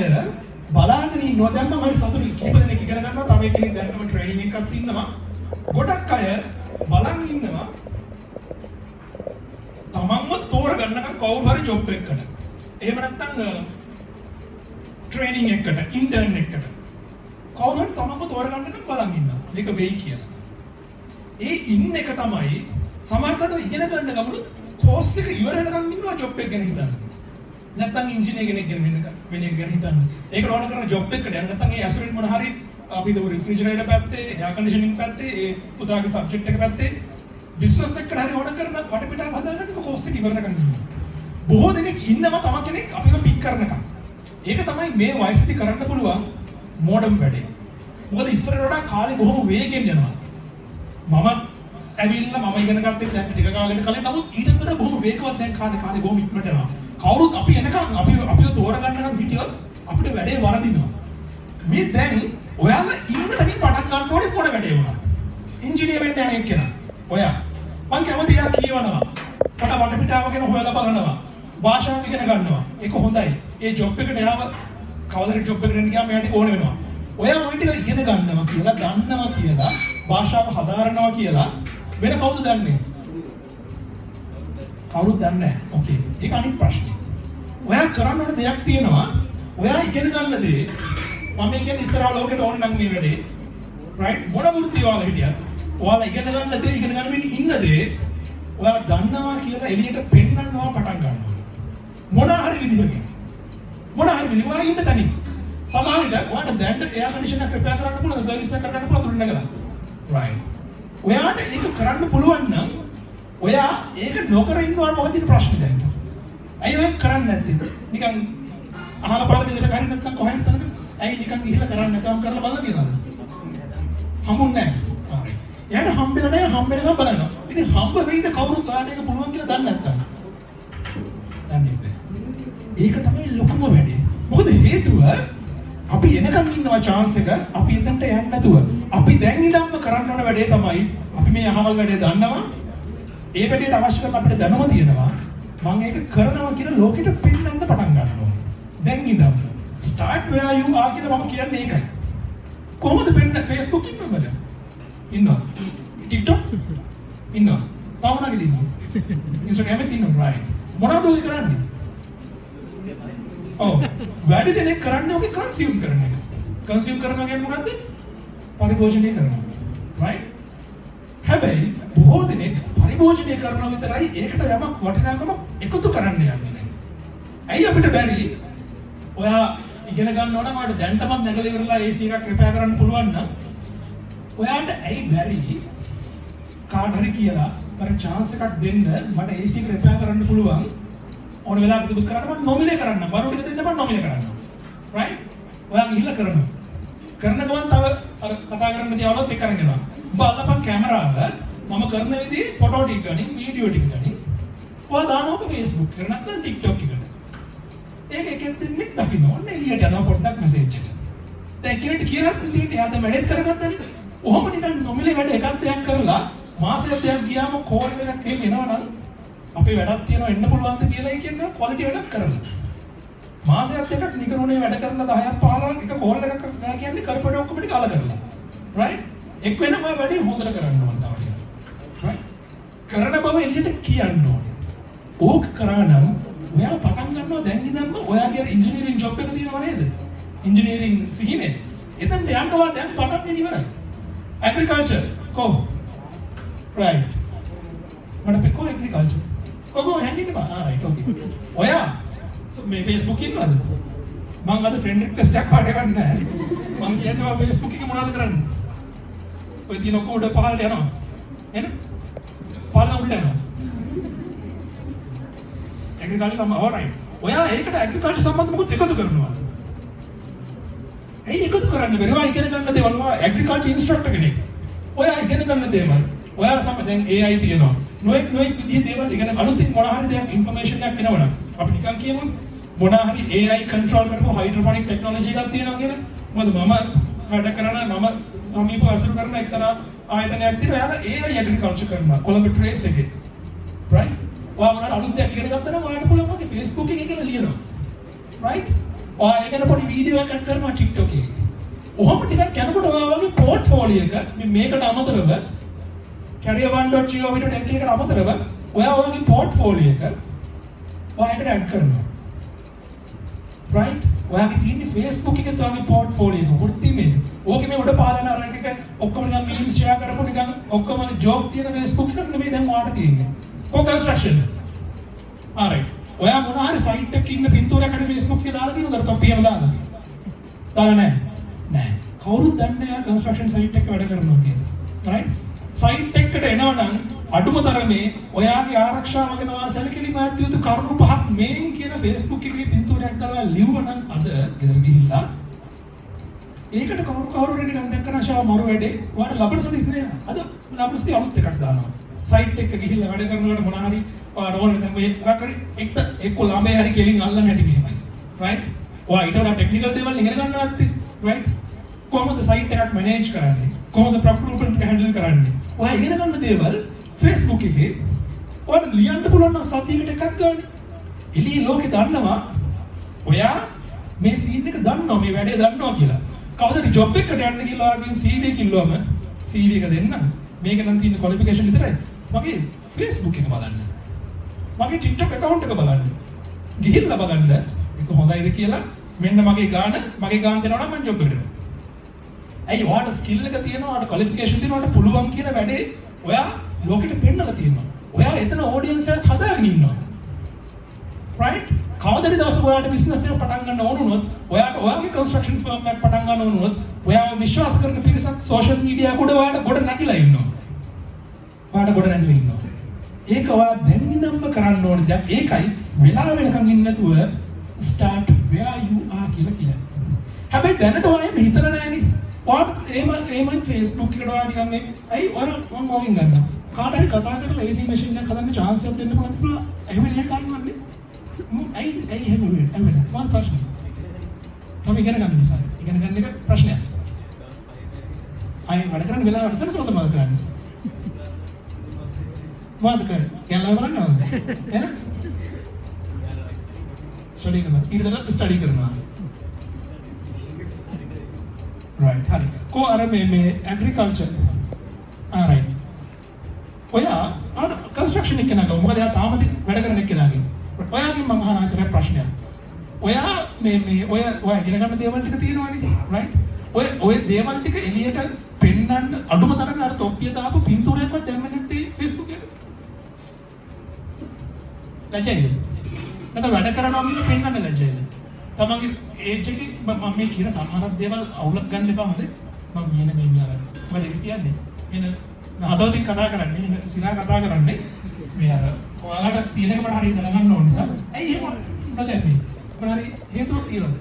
S1: බලාගෙන ඉන්නවා දැන් මම හරි සතුටුයි. කීප දෙනෙක් ඉගෙන ගන්නවා. තව එක්කෙනෙක් දැනටම ට්‍රේනින් එකක් ඉන්නවා. ගොඩක් අය බලන් ඉන්නවා. තමන්ව තෝරගන්නකම් කවුරු හරි ජොබ් එකකට. එහෙම නැත්නම් ට්‍රේනින් එකකට, ඉන්ටර්න් එකකට. කවුරු හරි තමන්ව තෝරගන්නකම් බලන් ඉන්නවා. මේක වෙයි කියලා. ඒ ඉන්න එක තමයි සමහරකට ඉගෙන ගන්න ගමන කෝස් එක ඉවර වෙනකම් ඉන්නවා ජොබ් එක ගැන හිතන්න. නැත්නම් ඉංජිනේර කෙනෙක් ගැන වෙන එක ගැන හිතන්න. ඒක ඕන කරන ජොබ් එකකට යන්න නැත්නම් ඒ ඇසුරින් මොන හරි අපි දු රිෆ්‍රිජරේටර් පැත්තේ, එයාර් කන්ඩිෂනින් පැත්තේ, ඒ පුතාගේ සබ්ජෙක්ට් එක පැත්තේ බිස්නස් එකකට හරි ඕන කරන වටපිටාව හදාගන්න කෝස් එක ඉවර වෙනකම් ඉන්නවා. බොහෝ දෙනෙක් ඉන්නවා තව කෙනෙක් අපිව පික් කරනකම්. ඒක තමයි මේ වයසේදී කරන්න පුළුවන් මොඩර්න් වැඩේ. මොකද ඉස්සරට වඩා කාලේ බොහොම වේගෙන් යනවා. මම ඇවිල්ලා මම ඉගෙන ගත්තේ දැන් ටික කාලයකට කලින් නමුත් ඊට වඩා බොහොම වේගවත් දැන් කාලේ බොහොම ඉක්මනට යනවා. කවුරුත් අපි එනකම් අපිව තෝරගන්නකම් හිටියොත් අපිට වැඩේ වරදිනවා. මේ දැන් ඔයාලා ඉන්න තැනින් පටන් ගන්න ඕනේ මොන වැඩේ වුණා. ඉංජිනේර වෙන්න යන එක්කෙනා. ඔයා මං කැමති යා කියවනවා. පට වටපිටාව ගැන හොයලා බලනවා. භාෂාව ඉගෙන ගන්නවා. ඒක හොඳයි. ඒ ජොබ් එකට යාව කවදාද ජොබ් එකට යන්න ගියාම එයාට ඕන වෙනවා. ඔයා ওই ටික ඉගෙන ගන්නවා කියලා, දන්නවා කියලා, භාෂාව හදාරනවා කියලා වෙන කවුද දන්නේ? කවුරුත් දන්නේ නැහැ. ඕකේ. ඒක අනිත් ප්‍රශ්නේ. ඔයා කරන්න ඕන දෙයක් තියෙනවා. ඔයා ඉගෙන ගන්න දේ මම කියන්නේ ඉස්සරහ ලෝකෙට ඕන නම් මේ වැඩේ. රයිට්? මොන වෘත්තිය ඔයාලා හිටියත් ඔයාලා ඉගෙන ගන්න දේ ඉගෙන ගන්න ඉන්න දේ ඔයා දන්නවා කියලා එළියට පෙන්නනවා පටන් ගන්නවා. මොන හරි විදිහකින්. මොන හරි විදිහ ඔයා ඉන්න තැනින්. සමහර විට ඔයාට දැන්ට එයාර් කන්ඩිෂන් එක රිපෙයාර් කරන්න පුළුවන්, සර්විස් එක කරන්න පුළුවන් දුන්න නගලා. රයිට්. ඔයාට ඒක කරන්න පුළුවන් නම් ඔයා ඒක නොකර ඉන්නවට මොකද ප්‍රශ්නේ දැන්? ඇයි ඔය කරන්නේ නැත්තේ? නිකන් අහලා පාර දෙකට හරි නැත්නම් කොහෙන්ද තනක? ඇයි නිකන් ගිහිල්ලා කරන්නේ නැතම් කරලා බලලා තියනවද? හම්බුන්නේ නැහැ. හරි. එයාට හම්බෙලා නැහැ, හම්බෙනකම් බලනවා. ඉතින් හම්බ වෙයිද කවුරුත් ඔයාට ඒක පුළුවන් කියලා දන්නේ නැත්තම්? දන්නේ නැහැ. ඒක තමයි ලොකුම වැඩේ. මොකද හේතුව අපි එනකන් ඉන්නවා chance එක අපි එතනට යන්නේ නැතුව. අපි දැන් ඉඳන්ම කරන්න ඕන වැඩේ තමයි අපි මේ අහවල් වැඩේ දන්නවා. ඒ වැඩේට අවශ්‍ය කරන අපිට දැනුම තියෙනවා. මම ඒක කරනවා කියලා ලෝකෙට පෙන්වන්න පටන් ගන්නවා. දැන් ඉඳන් start where you are කියලා මම කියන්නේ ඒකයි. කොහොමද පෙන්න Facebook ඉන්නවද? ඉන්නවා. TikTok ඉන්නවා. තාමනකද ඉන්නවා. Instagram එකේ ඉන්නවා right. මොනවද ඔය කරන්නේ? ඔව්. වැඩි දෙනෙක් කරන්නේ ඔගේ consume කරන එක. consume කරනවා කියන්නේ මොකද්ද? පරිභෝජනය කරනවා. right? හැබැයි බොහෝ දෙනෙක් පරිභෝජනය කරනවා විතරයි ඒකට යමක් වටිනාකම එකතු කරන්න යන්නේ නැහැ. ඇයි අපිට බැරි? ඔයා ඉගෙන ගන්න ඕන මට දැන්ටමත් නැගලා ඉවරලා AC එකක් රිපෙයාර් කරන්න පුළුවන් නම් ඔයාට ඇයි බැරි කාට හරි කියලා මට chance එකක් දෙන්න මට AC එක රිපෙයාර් කරන්න පුළුවන් ඕන වෙලාවක දුක් කරන්න මම නොමිලේ කරන්න බරු ටික දෙන්න මම නොමිලේ කරන්න. right? ඔයා ගිහිල්ලා කරනවා. කරන ගමන් තව අර කතා කරන්න තියාවලත් ඒක කරගෙන යනවා. ඔබ අල්ලපන් කැමරාව මම කරන විදිහේ ෆොටෝ ටික ගනින් වීඩියෝ ටික ගනින්. ඔයා දානවා Facebook එකට නැත්නම් TikTok එකට. ඒක එකෙන් දෙන්නෙක් දකින්න ඕනේ එළියට යනවා පොඩ්ඩක් මැසේජ් එක. දැන් කෙනෙක්ට කියලා තියෙන්නේ එයා දැන් වැඩේත් කරගත්තානේ. ඔහොම නිකන් නොමිලේ වැඩ එකක් දෙයක් කරලා මාසයක් දෙකක් ගියාම කෝල් එකක් එහෙම එනවනම් අපේ වැඩක් තියෙනවා එන්න පුළුවන්ද කියලා කියන්නේ ක්වොලිටි වැඩක් කරලා. මාසයක් දෙකක් නිකරුණේ වැඩ කරලා 10ක් 15ක් එක කෝල් එකක් නෑ කියන්නේ කරපඩ ඔක්කොම ටික අල කරලා. right? එක් වෙනම වැඩි හොඳට කරන්න ඕන තමයි. right? කරන බව එළියට කියන්න ඕනේ. ඕක කරා නම් ඔයා පටන් ගන්නවා දැන් ඉඳන්ම ඔයාගේ ඉන්ජිනියරින් ජොබ් එක තියෙනව නේද? ඉන්ජිනියරින් සිහිනේ. එතෙන් යන්න ඔයා දැන් පටන් ගන්න ඉවරයි. ඇග්‍රිකල්චර් කො right. මට පෙකෝ ඇග්‍රිකල්චර්. කොහොම හැංගින්න බා. right okay. ඔයා මේ Facebook ඉන්නවද? මම අද ෆ්‍රෙන්ඩ් රික්වෙස්ට් එකක් පාට ගන්න නැහැ. මම කියන්නේ මම Facebook එකේ මොනවද කරන්නේ? ඔය දින කෝඩ් පහලට යනවා. එන? පහලට උඩට යනවා. ඇග්‍රිකල්චර් තමයි alright. ඔයා ඒකට ඇග්‍රිකල්චර් සම්බන්ධ මොකද එකතු කරනවා? ඇයි එකතු කරන්න බැරි? ඔයා ඉගෙන ගන්න දේවල් ඔයා ඇග්‍රිකල්චර් ඉන්ස්ට්‍රක්ටර් කෙනෙක්. ඔයා ඉගෙන ගන්න දේවල්. ඔයා දැන් AI තියෙනවා. නොඑක් විදිහේ දේවල් ඉගෙන අලුතින් මොන හරි දෙයක් ඉන්ෆර්මේෂන් එකක් එනවනම් අපි නිකන් කියමු මොන හරි AI කන්ට්‍රෝල් කරපු හයිඩ්‍රොපොනික් ටෙක්නොලොජි එකක් තියෙනවා කියලා. මොකද මම වැඩ කරන මම සමීපව අසුරු කරන එක්තරා ආයතනයක් තියෙනවා. එයාලා AI ඇග්‍රිකල්චර් කරනවා කොළඹ ට්‍රේස් එකේ. right? ඔයා මොන අලුත් දෙයක් ඉගෙන ගත්තා නම් ඔයාලට පුළුවන් වගේ Facebook එකේ කියලා ලියනවා. right? ඔයා ඒකට පොඩි වීඩියෝ එකක් කරනවා TikTok එකේ. ඔහොම ටිකක් යනකොට ඔයා වගේ පෝර්ට්ෆෝලියෝ එක මේකට අමතරව career1.gov.lk එකට අමතරව ඔයා ඔයගේ පෝර්ට්ෆෝලියෝ එක ඔයාකට ඇඩ් කරනවා. right? ඔයාගේ තියෙන Facebook එකේ ඔයාගේ පෝර්ට්ෆෝලියෝ එක වෘත්ති මේ. ඕකේ මේ උඩ පාලන අර එක ඔක්කොම නිකන් මීම්ස් ෂෙයා කරපු නිකන් ඔක්කොම ජොබ් තියෙන Facebook එකක් නෙමෙයි දැන් ඔයාට තියෙන්නේ. කො කන්ස්ට්‍රක්ෂන්. alright. ඔයා මොන හරි සයිට් එකක ඉන්න පින්තූරයක් හරි Facebook එකේ දාලා තියෙනවද? අර තොප්පියම දාලා. දාලා නැහැ. නැහැ. කවුරුත් දන්නේ නැහැ කන්ස්ට්‍රක්ෂන් සයිට් එකක වැඩ කරනවා කියලා. right? සයිට් එකට එනවනම් අඩුම තරමේ ඔයාගේ ආරක්ෂාව ගැන ඔයා සැලකිලිමත් යුතු කරුණු පහක් මේන් කියන Facebook එකේ පින්තූරයක් දාලා ලිව්වනම් අද ගෙදර ගිහිල්ලා ඒකට කවුරු හරි නිකන් දැක්කම ෂාව මරු වැඩේ ඔයාලා ලබන සතියේ නෑ අද ලබන සතියේ අලුත් එකක් දානවා සයිට් එක ගිහිල්ලා වැඩ කරනකොට මොන හරි ඔයාලා ඕනේ දැන් මේ මොකක් හරි එක්ක ළමයි හරි කෙලින් අල්ලන්න හැටි මෙහෙමයි right ඔයා ඊට වඩා ටෙක්නිකල් දේවල් ඉගෙන ගන්න නැත්තේ right කොහොමද සයිට් එකක් මැනේජ් කරන්නේ කොහොමද ප්‍රොක්යුර්මන්ට් එක හැන්ඩල් කරන්නේ ඔයා ඉගෙන ගන්න දේවල් Facebook එකේ ඔයාලට ලියන්න පුළුවන් නම් සතියකට එකක් ගන්න. එළිය ලෝකේ දන්නවා ඔයා මේ සීන් එක දන්නවා මේ වැඩේ දන්නවා කියලා. කවදාද ජොබ් එකකට යන්න කියලා ඔයාගෙන් CV එක ඉල්ලුවම CV එක දෙන්න. මේක නම් තියෙන ක්වොලිෆිකේෂන් විතරයි. මගේ Facebook එක බලන්න. මගේ TikTok account එක බලන්න. ගිහිල්ලා බලන්න ඒක හොඳයිද කියලා මෙන්න මගේ ගාන දෙනවා නම් මම ජොබ් එකට. ඇයි ඔයාට ස්කිල් එක තියෙනවා ඔයාට ක්වොලිෆිකේෂන් තියෙනවා ඔයාට පුළුවන් කියලා වැඩේ ඔයා ලෝකෙට පෙන්නලා තියෙනවා. ඔයා එතන ඔඩියන්ස් එකක් හදාගෙන ඉන්නවා. right? කවදාද දවසක ඔයාට බිස්නස් එකක් පටන් ගන්න ඕන වුණොත්, ඔයාට ඔයාගේ කන්ස්ට්‍රක්ෂන් ෆර්ම් එකක් පටන් ගන්න ඕන වුණොත්, ඔයාව විශ්වාස කරන පිරිසක් සෝෂල් මීඩියා උඩ ඔයාට ගොඩ නැගිලා ඉන්නවා. ඒක ඔයා දැන් ඉඳන්ම කරන්න ඕනේ. දැන් ඒකයි වෙලා වෙනකන් ඉන්න නැතුව start where you are කියලා කියන්නේ. හැබැයි දැනට ඔයා එහෙම හිතලා නැහැනේ. ඔයාට එහෙම Facebook එකට ඔයා නිකන් මේ ඇයි ඔයා මම ඕකින් ගන්නවා. කාට හරි කතා කරලා AC මැෂින් එකක් හදන්න chance එකක් දෙන්න පුළුවන් කියලා එහෙම නෑ කායිමන්නේ. ඇයි එහෙම වෙන්නේ? මොකක්ද ප්‍රශ්නේ? මම ඉගෙන ගන්න නිසා. ඉගෙන ගන්න එක ප්‍රශ්නයක්. අය වැඩ කරන්න වෙලාවට සරසවද මොකද කරන්නේ? මොකද කරන්නේ? ගැලව බලන්නවද? එහෙනම් ස්ටඩි කරනවා. ඊටදලා ස්ටඩි කරනවා. right hari ko ara me agriculture right oya ana construction එක නගව මොකද එයා තාම වැඩ කරන එක්කෙනාගේ ඔයාගෙන් මම අහන ආසරේ ප්‍රශ්නයක් ඔයා මේ ඔයා ඉගෙන ගන්න දේවල් ටික තියෙනවනේ right ඔය දේවල් ටික එළියට පෙන්වන්න අඩුම තරමේ අර තොප්පිය දාපු පින්තූරයක්වත් දැම්මේ නැත්තේ Facebook එකේ ලැජ්ජයිද නැත්නම් වැඩ කරනවා කියන පෙන්වන්න ලැජ්ජයිද තමන්ගේ ඒජ් එකේ මම මේ කියන සමහරක් දේවල් අවුලක් ගන්න එපා හොඳේ මම මේ අර මම ඒක කියන්නේ මෙන්න හදවතින් කතා කරන්නේ මෙන්න සිනා කතා කරන්නේ මේ අර ඔයාලට තියෙන එක මට හරියට දැනගන්න ඕන නිසා ඇයි එහෙම නොදැන්නේ මොන හරි හේතුවක් තියෙනවද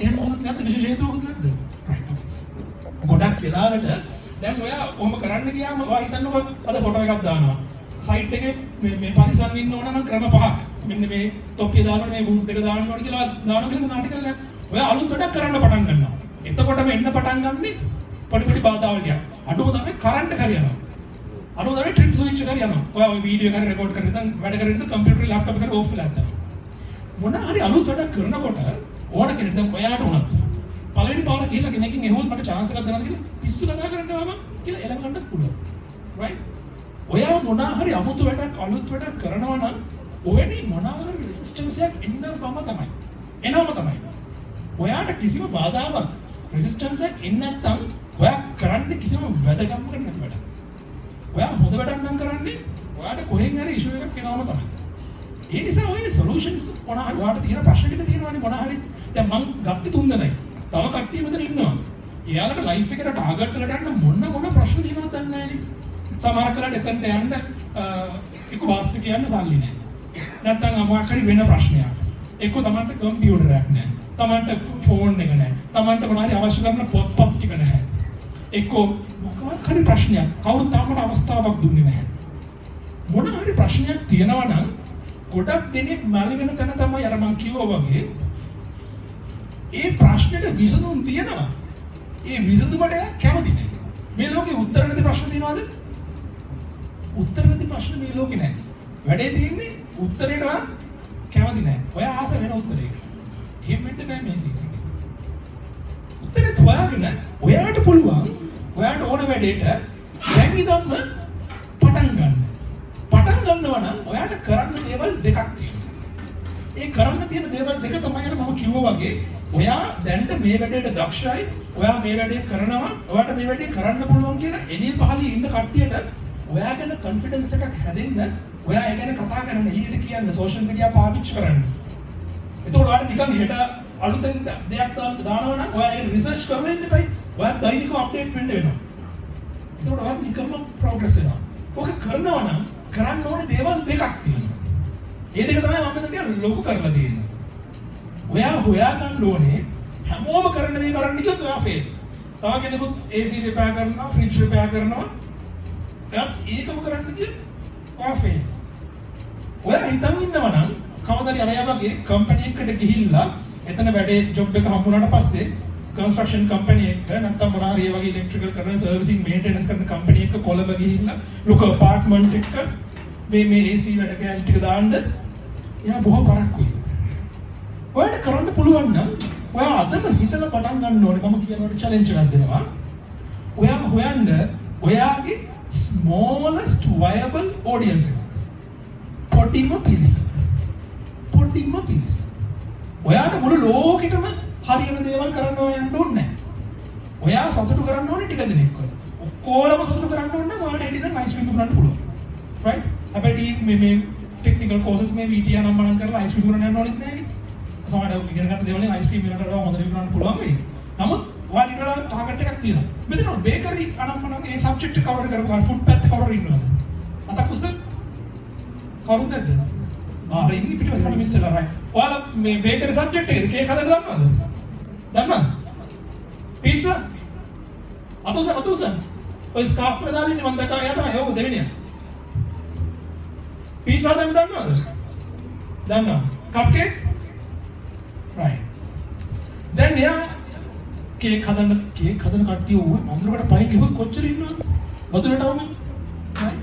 S1: එහෙම මොකක්ද නැද්ද විශේෂ හේතුවක් නැද්ද ගොඩක් වෙලාවට දැන් ඔයා ඔහොම කරන්න ගියාම ඔයා හිතන්නකො අද ෆොටෝ එකක් දානවා සයිට් එකේ මේ පරිසම් ඉන්න ඕන නම් ක්‍රම පහක් මෙන්න මේ තොප්පිය දානවා මේ බුත් දෙක දාන්න ඕන කියලා නාටි කරලා ඔය අලුත් වැඩක් කරන්න පටන් ගන්නවා. එතකොටම එන්න පටන් ගන්නේ පොඩි පොඩි බාධාවල් ටික. අඩුම තමයි කරන්ට් එක හරියනවා. අඩුම තමයි ට්‍රිප් ස්විච් එක හරියනවා. ඔයා ඔය වීඩියෝ එක රෙකෝඩ් කරගෙන ඉතින් වැඩ කරගෙන ඉන්න කම්පියුටර් ලැප්ටොප් එක ඕෆ් වෙලා නැත්නම්. මොන හරි අලුත් වැඩක් කරනකොට ඕන කෙනෙක් දැන් ඔයාට උනත් පළවෙනි පාර ගිහිල්ලා කෙනකින් ඇහුවොත් මට chance එකක් දෙනවද කියලා පිස්සු කතා කරන්න බෑ කියලා එළඟන්නත් පුළුවන්. right? ඔයා මොන හරි අමුතු වැඩක් අලුත් වැඩක් කරනවා නම් ඔයනේ මොන හරි resistance එකක් එන්නවම තමයි. එනවම තමයි. ඔයාට කිසිම බාධාවක් resistance එකක් එන්නේ නැත්නම් ඔයා කරන්නේ කිසිම වැදගත්කමක් නැති වැඩක්. ඔයා හොඳ වැඩක් නම් කරන්නේ ඔයාට කොහෙන් හරි issue එකක් එනවම තමයි. ඒ නිසා ඔය solutions මොන හරි ඔයාට තියෙන ප්‍රශ්න ටික තියෙනවානේ මොන හරි. දැන් මං ගත්තේ 3 දෙනයි. තව කට්ටිය මෙතන ඉන්නවා. එයාලට ලයිෆ් එකට ටාගට් එකට යන්න මොන ප්‍රශ්න තියෙනවද දන්නේ නැහැ නේ. සමහර කලට එතනට යන්න එක්ක බස් එක යන්න සල්ලි නැහැ. නැත්නම් මොකක් හරි වෙන ප්‍රශ්නයක්. එක්ක තමන්ට කම්පියුටරයක් නැහැ. තමන්ට ෆෝන් එක නැහැ. තමන්ට මොන හරි අවශ්‍ය කරන පොත්පත් ටික නැහැ. එක්ක මොකක් හරි ප්‍රශ්නයක්. කවුරුත් තාමට අවස්ථාවක් දුන්නේ නැහැ. මොන හරි ප්‍රශ්නයක් තියෙනවා නම් ගොඩක් දෙනෙක් මැලි වෙන තැන තමයි අර මං කිව්වා වගේ ඒ ප්‍රශ්නෙට විසඳුම් තියෙනවා. ඒ විසඳුමට කැමති නැහැ. මේ ලෝකේ උත්තර නැති ප්‍රශ්න තියෙනවද? උත්තර නැති ප්‍රශ්න මේ ලෝකේ නැහැ. වැඩේ තියෙන්නේ උත්තරේටවත් කැමති නැහැ. ඔය ආස වෙන උත්තරයකට. එහෙම වෙන්න බෑ මේ සීට් එකේ. උත්තරේ හොයාගෙන ඔයාට පුළුවන් ඔයාට ඕන වැඩේට දැන් ඉදන්ම පටන් ගන්න. පටන් ගන්නවා නම් ඔයාට කරන්න දේවල් දෙකක් තියෙනවා. ඒ කරන්න තියෙන දේවල් දෙක තමයි අර මම කිව්වා වගේ ඔයා දැන්ට මේ වැඩේට දක්ෂයි. ඔයා මේ වැඩේ කරනවා. ඔයාට මේ වැඩේ කරන්න පුළුවන් කියලා එළිය පහළිය ඉන්න කට්ටියට ඔයා ගැන කොන්ෆිඩන්ස් එකක් හැදෙන්න ඔයා ඒ ගැන කතා කරන්න එළියට කියන්න සෝෂල් මීඩියා පාවිච්චි කරන්න. එතකොට ඔයාට නිකන් හෙට අලුතෙන් දෙයක් දානවා නම් ඔයා ඒක රිසර්ච් කරලා ඉන්න එපයි. ඔයා දෛනිකව අප්ඩේට් වෙන්න වෙනවා. එතකොට ඔයා නිකම්ම ප්‍රෝග්‍රස් වෙනවා. ඔක කරනවා නම් කරන්න ඕනේ දේවල් දෙකක් තියෙනවා. ඒ දෙක තමයි මම මෙතන කියන ලොකු කරලා දෙන්නේ. ඔයා හොයාගන්න ඕනේ හැමෝම කරන දේ කරන්න කිව්වොත් ඔයා ෆේල්. තව කෙනෙකුත් AC රිපෙයාර් කරනවා, ෆ්‍රිජ් රිපෙයාර් කරනවා. ඒකම කරන්න කිව්වොත් ඔයා ෆේල්. ඔයා හිතන් ඉන්නවා නම් කවදාද අරයා වගේ කම්පැනි එකකට ගිහිල්ලා එතන වැඩේ ජොබ් එක හම්බුනාට පස්සේ කන්ස්ට්‍රක්ෂන් කම්පැනි එක නැත්නම් මොනවා හරි ඒ වගේ ඉලෙක්ට්‍රිකල් කරන සර්විසිං මේන්ටෙනන්ස් කරන කම්පැනි එක කොළඹ ගිහිල්ලා ලොකු අපාර්ට්මන්ට් එකක මේ AC වැඩ කැලි ටික දාන්න එයා බොහොම පරක්කුයි. ඔයාට කරන්න පුළුවන් නම් ඔයා අදම හිතලා පටන් ගන්න ඕනේ. මම කියනකොට චැලෙන්ජ් එකක් දෙනවා. ඔයා හොයන්න ඔයාගේ smallest viable audience එක. පොඩිම පිරිස. පොඩිම පිරිස. ඔයාට මුළු ලෝකෙටම හරියන දේවල් කරන්න යන්න ඕනේ නැහැ. ඔයා සතුටු කරන්න ඕනේ ටික දෙනෙක්ව. ඔක්කොලම සතුටු කරන්න ඕනේ නම් ඔයාලට එඩිදන් අයිස් ක්‍රීම් කරන්න පුළුවන්. right? හැබැයි මේ ටෙක්නිකල් කෝසස් මේ VT නම් මනම් කරලා අයිස් ක්‍රීම් කරන්න යන්න ඕනෙත් නැහැ නේ. සමහරවිට ඉගෙන ගන්න දේවල් අයිස් ක්‍රීම් වෙනකට වඩා හොඳට විකුණන්න පුළුවන් වෙයි. නමුත් ඔයාලට වඩා ටාගට් එකක් තියෙනවා. මෙතන බේකරි අනම්මනම් ඒ සබ්ජෙක්ට් එක කවර් කරපු ෆුඩ් පැත්ත කවර් ඉන්නවද? අතක් උස්ස කවුරුද නැද්ද? ඉන්නේ පිටිපස්ස මට මිස් වෙලා right. ඔයාලා මේ බේකරි සබ්ජෙක්ට් එකේද කේක් හදන්න දන්නවද? දන්නවද? පීට්සා? අතෝසන්. ඔය ස්කාෆ් එක දාලා ඉන්නේ මම දැක්කා එයා තමයි. ඔව් දෙවෙනියා. පීට්සා හදන්න දන්නවද? දන්නවා. කප් කේක්? right. දැන් එයා කේක් හදන කට්ටිය ඕව අඳුරකට පයින් ගිහුවොත් කොච්චර ඉන්නවද? වතුරටම. right.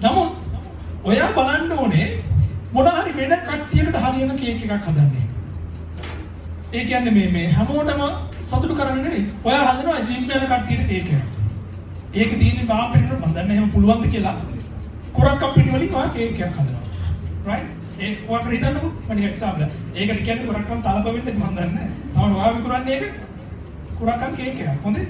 S1: නමුත් ඔයා බලන්න ඕනේ මොන හරි වෙන කට්ටියකට හරියන කේක් එකක් හදන්නේ. ඒ කියන්නේ මේ හැමෝටම සතුටු කරන්න නෙවෙයි. ඔයා හදනවා ජිම් යන කට්ටියට කේක් එකක්. ඒක තියෙන්නේ බාප්පෙට මම දන්නේ එහෙම පුළුවන්ද කියලා. කුරක් කම්පිටි වලින් ඔයා කේක් එකක් හදනවා. right? ඒ ඔයා හිතන්නකෝ මම එක්සැම්පල්. ඒකට කියන්නේ කුරක්කම් තලප වෙන්නේ මම දන්නේ නැහැ. තමයි ඔයා විකුණන්නේ ඒක කුරක්කම් කේක් එකක්. හොඳේ?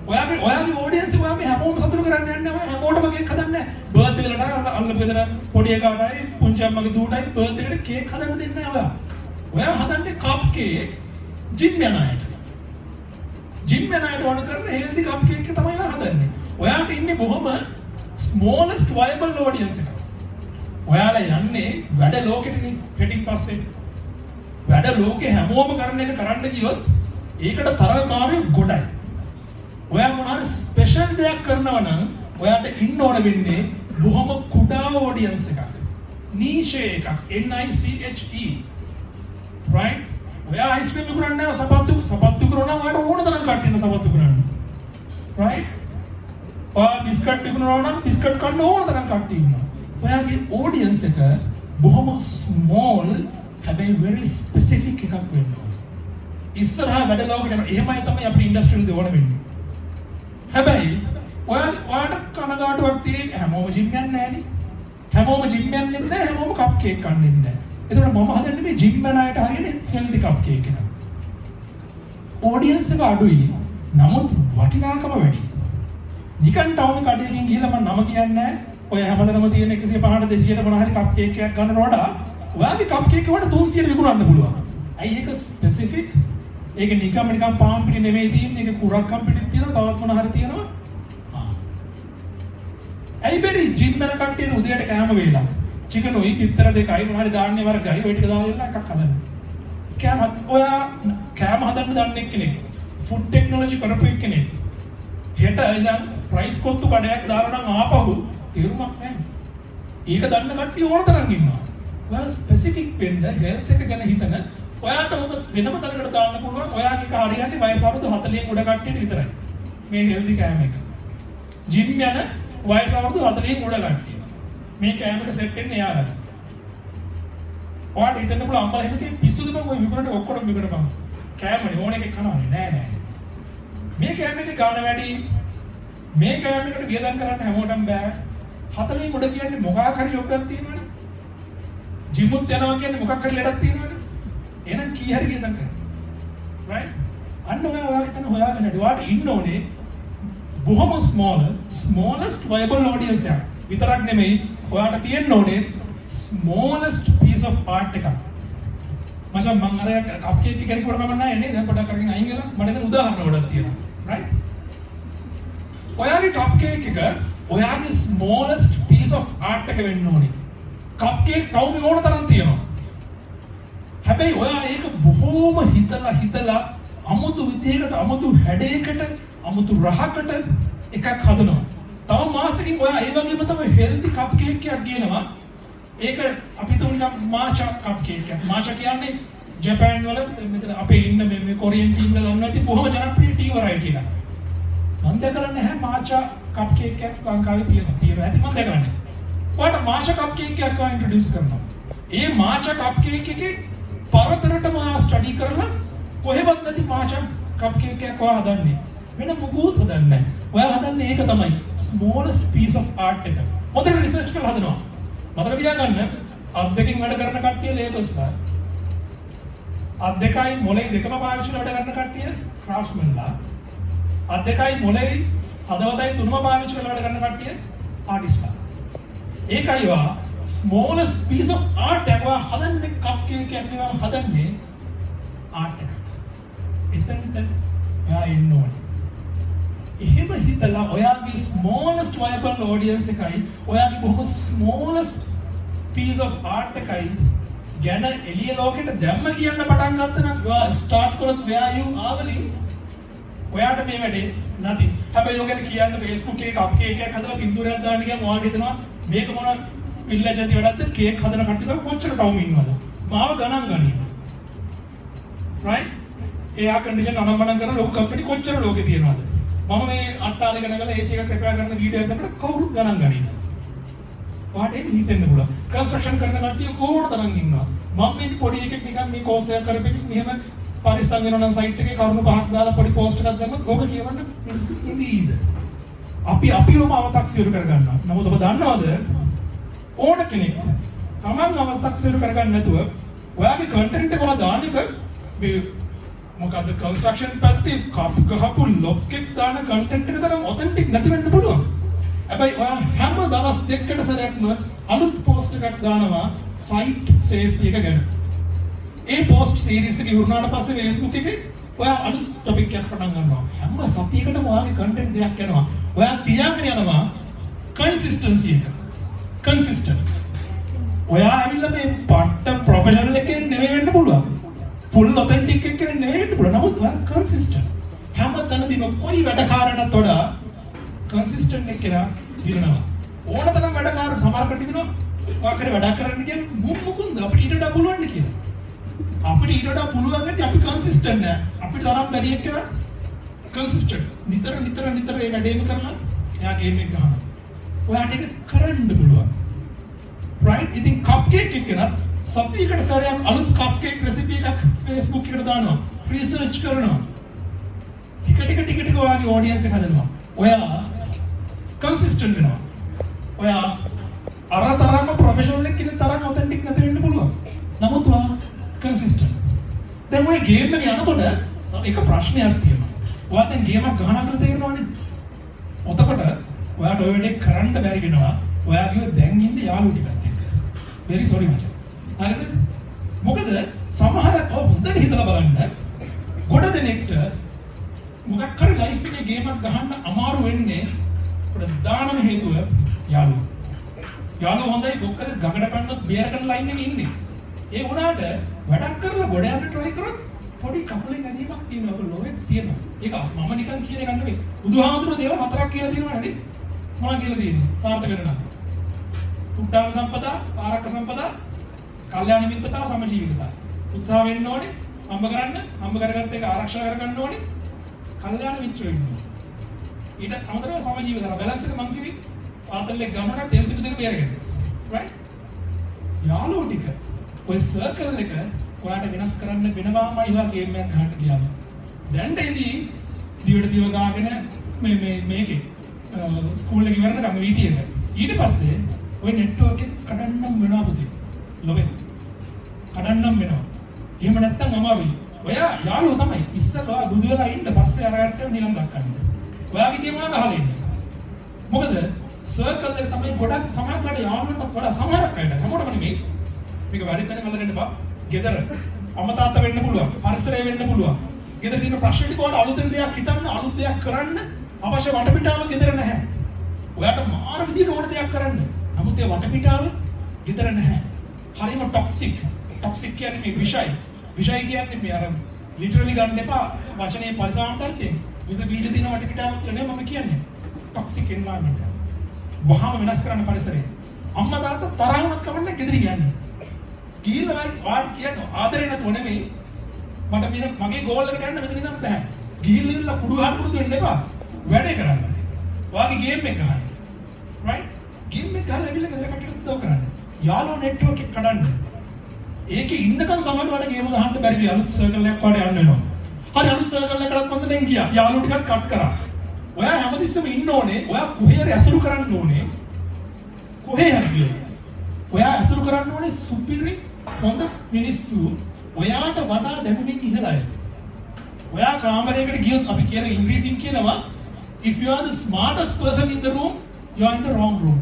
S1: ඔයාගේ ඔඩියන්ස් එක ඔයා මේ හැමෝම සතුටු කරන්න යන්නේ නැහැ. හැමෝටම කේක් හදන්නේ නැහැ. බර්ත්ඩේ වලට අල්ල බෙදන පොඩි එකාටයි පුංචි අම්මගේ දූටයි බර්ත්ඩේ එකට කේක් හදන්න දෙන්නේ නැහැ ඔයා. ඔයා හදන්නේ කප් කේක් ජිම් යන අයට. ජිම් යන අයට ඕන කරන හෙල්දි කප් කේක් එක තමයි ඔයා හදන්නේ. ඔයාට ඉන්නේ බොහොම smallest viable audience එක. ඔයාලා යන්නේ වැඩ ලෝකෙටනේ පිටින් පස්සේ. වැඩ ලෝකේ හැමෝම කරන එක කරන්න ගියොත් ඒකට තරකාරයෝ ගොඩයි. ඔයා මොනවාරි ස්පෙෂල් දෙයක් කරනවා නම් ඔයාට ඉන්න ඕන වෙන්නේ බොහොම කුඩා audience එකක්. niche එකක්. NICHE. right? ඔයා අයිස් ක්‍රීම් විකුණන්නේ නැහැ සපත්තු කරනවා නම් ඔයාට ඕන තරම් කට්ටියන සපත්තු කරන්න. right? ඔයා බිස්කට් විකුණනවා නම් බිස්කට් කන්න ඕන තරම් කට්ටිය ඉන්නවා. ඔයාගේ audience එක බොහොම small හැබැයි very specific එකක් වෙන්න ඕන. ඉස්සරහා වැඩ ලෝකෙට යනවා. එහෙමයි තමයි අපේ ඉන්ඩස්ට්‍රි වල දෙවන වෙන්නේ. හැබැයි ඔයාට කනගාටුවක් තියෙන්නේ හැමෝම ජිම් යන්නේ නැහැනේ. හැමෝම ජිම් යන්නේ නැහැ. හැමෝම කප් කේක් කන්නේ නැහැ. ඒතකොට මම හදන්නේ මේ ජිම් යන අයට හරියන්නේ හෙල්දි කප් කේක් එක. ඔඩියන්ස් එක අඩුයි. නමුත් වටිනාකම වැඩි. නිකන් ටවුන් කඩේකින් ගිහලා මම නම කියන්නේ නැහැ. ඔය හැමදැනම තියෙන 150ට 200ට මොන හරි කප් කේක් එකක් ගන්නවට වඩා ඔයාගේ කප් කේක් එකට 300ට විකුණන්න පුළුවන්. ඇයි ඒක ස්පෙસિෆික්? ඒක නිකන් පාන් පිටි නෙමෙයි තියෙන්නේ. ඒක කුරක්කම් පිටිත් තියෙනවා. තවත් මොන හරි තියෙනවා. ඇයි බැරි ජිම් යන කට්ටියට උදේට කෑම වේලා. චිකන් උයි පිටතර දෙකයි මොන හරි දාන්නේ වර්ගයි. ඔය ටික දාලා එකක් හදන්න. ඔයා කෑම හදන්න දන්නේ කෙනෙක්. ෆුඩ් ටෙක්නොලොජි කරපු කෙනෙක්. හෙට ඉඳන් ප්‍රයිස් කොත්තු කඩයක් දාලා නම් ආපහු තේරුමක් නැහැ. ඒක දන්න කට්ටිය ඕන තරම් ඉන්නවා. ඔයා ස්පෙસિෆික් වෙන්න හෙල්ත් එක ගැන හිතන ඔයාට ඔබ වෙනම තැනකට දාන්න පුළුවන්. ඔයාගේ කාර්යයන්ට වයස අවුරුදු 40 උඩ කට්ටියට විතරයි. මේ හෙල්දි කෑම එක. ජිම් යන වයස අවුරුදු 40 උඩ කට්ටිය. මේ කෑම එක සෙට් වෙන්නේ යාළුවා. ඔයාට හිතන්න පුළුවන් අම්මලා එහෙම කිව්ව පිස්සුද බං ඔය විකුණන ඔක්කොම විකුණපන්. කෑමනේ ඕන එකක් කනවනේ නෑ නෑ. මේ කෑම එකේ ගාණ වැඩි. මේ කෑම එකට වියදම් කරන්න හැමෝටම බෑ. 40 උඩ කියන්නේ මොකක් හරි ජොබ් එකක් තියෙනවනේ. ජිම්මුත් යනවා කියන්නේ මොකක් හරි ලඩක් තියෙනවනේ. එහෙනම් කී හරි වියදම් කරන්න. right? අන්න ඔයාගේ තන හොයාගෙන ඉඩ ඉන්න ඕනේ. බොහොම smallest viable audience එක. විතරක් නෙමෙයි ඔයාට තියෙන්න ඕනේ smallest piece of art එකක්. මචං මම අර කප් කේක් එක කෙනෙකුට කමක් නැහැ නේ. දැන් පොඩක් අරගෙන අයින් වෙලා මට දැන් උදාහරණ ගොඩක් තියෙනවා. right? ඔයාගේ කප් කේක් එක ඔයාගේ smallest piece of art එක වෙන්න ඕනේ. කප් කේක් තවම ඕන තරම් තියෙනවා. හැබැයි ඔයා ඒක බොහොම හිතලා අමුතු විදිහකට අමුතු හැඩයකට අමුතු රහකට එකක් හදනවා. තව මාසෙකින් ඔයා ඒ වගේම තමයි හෙල්දි කප් කේක් එකක් ගේනවා. ඒක අපි තුන්ක මාචා කප් කේක් එකක්. මාචා කියන්නේ ජපාන් වල මෙතන අපේ ඉන්න මේ කොරියන් ටීම් වල දන්නවා ඇති බොහොම ජනප්‍රිය ටී වරයිටි එකක්. මම දැකලා නැහැ මාචා කප් කේක් එකක් ලංකාවේ තියෙනවා ඇති මම දැකලා නැහැ. ඔයාට මාචා කප් කේක් එකක් ඉන්ට්‍රොඩියුස් කරනවා. ඒ මාචා කප් කේක් එකේ පරතරටම ස්ටඩි කරලා කොහෙවත් නැති මාචා කප් කේක් එකක් ඔයා හදන්නේ. වෙන මොකුත් හදන්නේ නැහැ. ඔයා හදන්නේ ඒක තමයි smallest piece of art එක. හොඳට රිසර්ච් කරලා හදනවා. මතක තියාගන්න අත් දෙකකින් වැඩ කරන කට්ටිය ලේබර්ස්ලා. අත් දෙකයි මොලේ දෙකම පාවිච්චි කරලා වැඩ කරන කට්ටිය ක්‍රාෆ්ට්ස්මන්ලා. අත් දෙකයි මොලේ හදවතයි තුනම පාවිච්චි කරලා වැඩ කරන කට්ටිය ආටිස්ට්ලා. ඒකයි වා smallest piece of art එක හදන්නේ කප් කේක් එකක් නෙවෙයි හදන්නේ art එක. එතනට ඔයා එන්න ඕනේ. එහෙම හිතලා ඔයාගේ smallest viable audience එකයි ඔයාගේ බොහොම smallest piece of art එකයි ගැන එළිය ලෝකෙට දැම්ම කියන්න පටන් ගත්ත නම් ඔයා start කරොත් where you are වලින් ඔයාට මේ වැඩේ නැති. හැබැයි ඔය ගැන කියන්න Facebook එකේ කප් කේක් එකක් හදලා පින්තූරයක් දාන්න ගියාම ඔයාට හිතනවා මේක මොන පිල්ලජති වැඩක්ද කේක් හදන කට්ටිය තමයි කොච්චර ටවුම් ඉන්නවද? මාව ගණන් ගනියද? right? එයා කන්ඩිෂන් අනම්මනම් කරන ලොකු කම්පැනි කොච්චර ලෝකේ තියෙනවද? මම මේ අට්ටාලේ ගණන් කරලා AC එකක් රිපෙයාර් කරන වීඩියෝ එකක් දැක්කට කවුරුත් ගණන් ගනියද? ඔයාට ඒක හිතෙන්න පුළුවන්. කන්ස්ට්‍රක්ෂන් කරන කට්ටිය කොහොමද තරම් ඉන්නවා? මම මේ පොඩි එකෙක් නිකන් මේ කෝස් එකක් කරපෙකින් මෙහෙම පරිස්සම් වෙනවා නම් සයිට් එකේ කරුණු පහක් දාලා පොඩි පෝස්ට් එකක් දැම්මොත් ඕක කියවන්න මිනිස්සු ඉඳීද? අපිවම අව탁සිරු කරගන්නවා. නමුත් ඔබ දන්නවද ඕන කෙනෙක් තමන් අව탁සිරු කරගන්න නැතුව ඔයාගේ කන්ටෙන්ට් එක ඔයා දාන එක මේ මොකද කන්ස්ට්‍රක්ෂන් පැත්තේ ගහපු ලොක් එක දාන කන්ටෙන්ට් එක තරම් ඔතෙන්ටික් නැති වෙන්න පුළුවන්. හැබැයි ඔයා හැම දවස් දෙකකට සැරයක්ම අලුත් පෝස්ට් එකක් දානවා සයිට් සේෆ්ටි එක ගැන. ඒ පෝස්ට් සීරීස් එක ඉවරනාට පස්සේ Facebook එකේ ඔයා අලුත් ටොපික් එකක් පටන් ගන්නවා. හැම සතියකටම ඔයාගේ කන්ටෙන්ට් දෙයක් යනවා. ඔයා තියාගෙන යනවා කන්සිස්ටන්සි එක. කන්සිස්ටන්ට්. ඔයා ඇවිල්ලා මේ පට්ට ප්‍රොෆෙෂනල් එකෙන් නෙමෙයි වෙන්න පුළුවන්. ෆුල් ඔතෙන්ටික් එකෙන් නෙමෙයි වෙන්න පුළුවන්. නමුත් ඔයා කන්සිස්ටන්ට්. හැම තැනදීම කොයි වැඩකාරයටත් වඩා කන්සිස්ටන්ට් එක්කලා දිනනවා. ඕන තරම් වැඩකාර සමහරකට දිනනවා. ඔයා කරේ වැඩ කරන්න කියන්නේ මුකුන්ද අපිට ඊට වඩා පුළුවන් නේ කියලා. අපිට ඊට වඩා පුළුවන් නැති අපි කන්සිස්ටන්ට් නෑ. අපිට තරම් බැරි එක්කලා කන්සිස්ටන්ට්. නිතර මේ වැඩේම කරලා එයා ගේම් එක ගහනවා. ඔයාට ඒක කරන්න පුළුවන්. right? ඉතින් කප් කේක් එක නත් සතියකට සැරයක් අලුත් කප් කේක් රෙසිපි එකක් Facebook එකට දානවා. රිසර්ච් කරනවා. ටික ඔයාගේ ඔඩියන්ස් එක හදනවා. ඔයා කන්සිස්ටන්ට් වෙනවා. ඔයා අර තරම්ම ප්‍රොෆෙෂනල් එකක් කෙනෙක් තරම් ඔතෙන්ටික් නැති වෙන්න පුළුවන්. නමුත් ඔයා කන්සිස්ටන්ට්. දැන් ඔය ගේම් එක යනකොට එක ප්‍රශ්නයක් තියෙනවා. ඔයා දැන් ගේම් එකක් ගහනවා කියලා තේරෙනවනේ. ඔතකොට ඔයාට ඔය වැඩේ කරන්න බැරි වෙනවා. ඔයා කියෝ දැන් ඉන්නේ යාළුවෝ ටිකත් එක්ක. very sorry මචං. හරිද? මොකද සමහර හොඳට හිතලා බලන්න ගොඩ දෙනෙක්ට මොකක් හරි ලයිෆ් එකේ ගේම් එකක් ගහන්න අමාරු වෙන්නේ ප්‍රධානම හේතුව යාළුවෝ. යාළුවෝ හොඳයි මොකද ගඟට පැනනොත් බියර් කරන ලයින් එකේ ඉන්නේ. ඒ වුණාට වැඩක් කරලා ගොඩ යන්න try කරොත් පොඩි කපුලෙන් ඇදීමක් තියෙනවා. ඒක ලෝකෙත් තියෙනවා. ඒක මම නිකන් කියන එක නෙවෙයි. බුදුහාමුදුරුවෝ දේවල් හතරක් කියලා තියෙනවා නේද? මොනවද කියලා තියෙන්නේ? සාර්ථක වෙනවා. උත්තාන සම්පදා, ආරක්ක සම්පදා, කල්යාණ මිත්‍රතා, සමජීවිතතා. උත්සාහ වෙන්න ඕනේ. හම්බ කරන්න, හම්බ කරගත්ත එක ආරක්ෂා කරගන්න ඕනේ. කල්යාණ මිත්‍රයෝ ඉන්නවා. ඊට අමතරව සමජීවිතතා බැලන්ස් එක මං කිව්වේ ආතල්ලේ ගමන තෙල් පිටු දෙක බේරගෙන. right? යාළුවෝ ටික ඔය සර්කල් එක ඔයාට වෙනස් කරන්න වෙනවාම ඉවා ගේම් එකක් ගන්න ගියාම. දැන් දෙදී දිවට දිව ගාගෙන මේකේ ස්කූල් එකේ ඉවරනකම් VT එක. ඊට පස්සේ ඔය නෙට්වර්ක් එක කඩන්නම් වෙනවා පුතේ. ලොවේ. කඩන්නම් වෙනවා. එහෙම නැත්තම් අමාරුයි. ඔයා යාළුවෝ තමයි ඉස්සෙල්ලා බුදු වෙලා ඉන්න පස්සේ අරකට නිලම් දක්වන්න. ඔයාගේ ගේම් එක ගහලා ඉන්න. මොකද සර්කල් එක තමයි ගොඩක් සමහරකට යාළුවන්ට වඩා සමහරක් අයට හැමෝටම නෙමෙයි. මේක වැඩි තැන අල්ලගෙන ඉපා. ගෙදර අම්මා තාත්තා වෙන්න පුළුවන්. පරිසරය වෙන්න පුළුවන්. ගෙදර තියෙන ප්‍රශ්න ටික ඔයාලට අලුතෙන් දෙයක් හිතන්න, අලුත් දෙයක් කරන්න අවශ්‍ය වටපිටාව ගෙදර නැහැ. ඔයාට මාර විදියට ඕන දෙයක් කරන්න. නමුත් ඒ වටපිටාව ගෙදර නැහැ. හරිම ටොක්සික්. ටොක්සික් කියන්නේ මේ විෂය. විෂය කියන්නේ මේ අර ලිටරලි ගන්න එපා වචනේ පරිසමාන්තරයෙන්. විස බීජ දින වටපිටාව කියලා නේ මම කියන්නේ. Toxic environment. වහාම වෙනස් කරන්න පරිසරය. අම්මා තාත්තා තරහ වුණත් කමන්නේ ගෙදර කියන්නේ. ගිහිල්ලා වාඩ් කියනවා ආදරේ නැතුව නෙමෙයි මට මගේ ගෝල් එකට යන්න මෙතන ඉඳන් බෑ. ගිහිල්ලා කුඩු ගන්න පුරුදු වෙන්න එපා. වැඩේ කරන්න. ඔයාගේ ගේම් එක ගහන්න. right? ගේම් එක ගහලා ඇවිල්ලා ගෙදර කටට උදව් කරන්න. යාළුවෝ නෙට්වර්ක් එක කඩන්න. ඒකේ ඉන්නකම් සමහරවට ගේම ගහන්න බැරි වෙයි. අලුත් සර්කල් එකක් වඩ යන්න වෙනවා. හරි අලුත් සර්කල් එකකට කොන්න දැන් ගියා. යාළුවෝ ටිකක් කට් කරා. ඔයා හැමතිස්සෙම ඉන්න ඕනේ. ඔයා කොහේ හරි ඇසුරු කරන්න ඕනේ. කොහේ හරි ගියොත්. ඔයා ඇසුරු කරන්න ඕනේ සුපිරි හොඳ මිනිස්සු ඔයාට වඩා දැනුමින් ඉහළ අය. ඔයා කාමරයකට ගියොත් අපි කියන ඉංග්‍රීසියෙන් කියනවා if you are the smartest person in the room you are in the wrong room.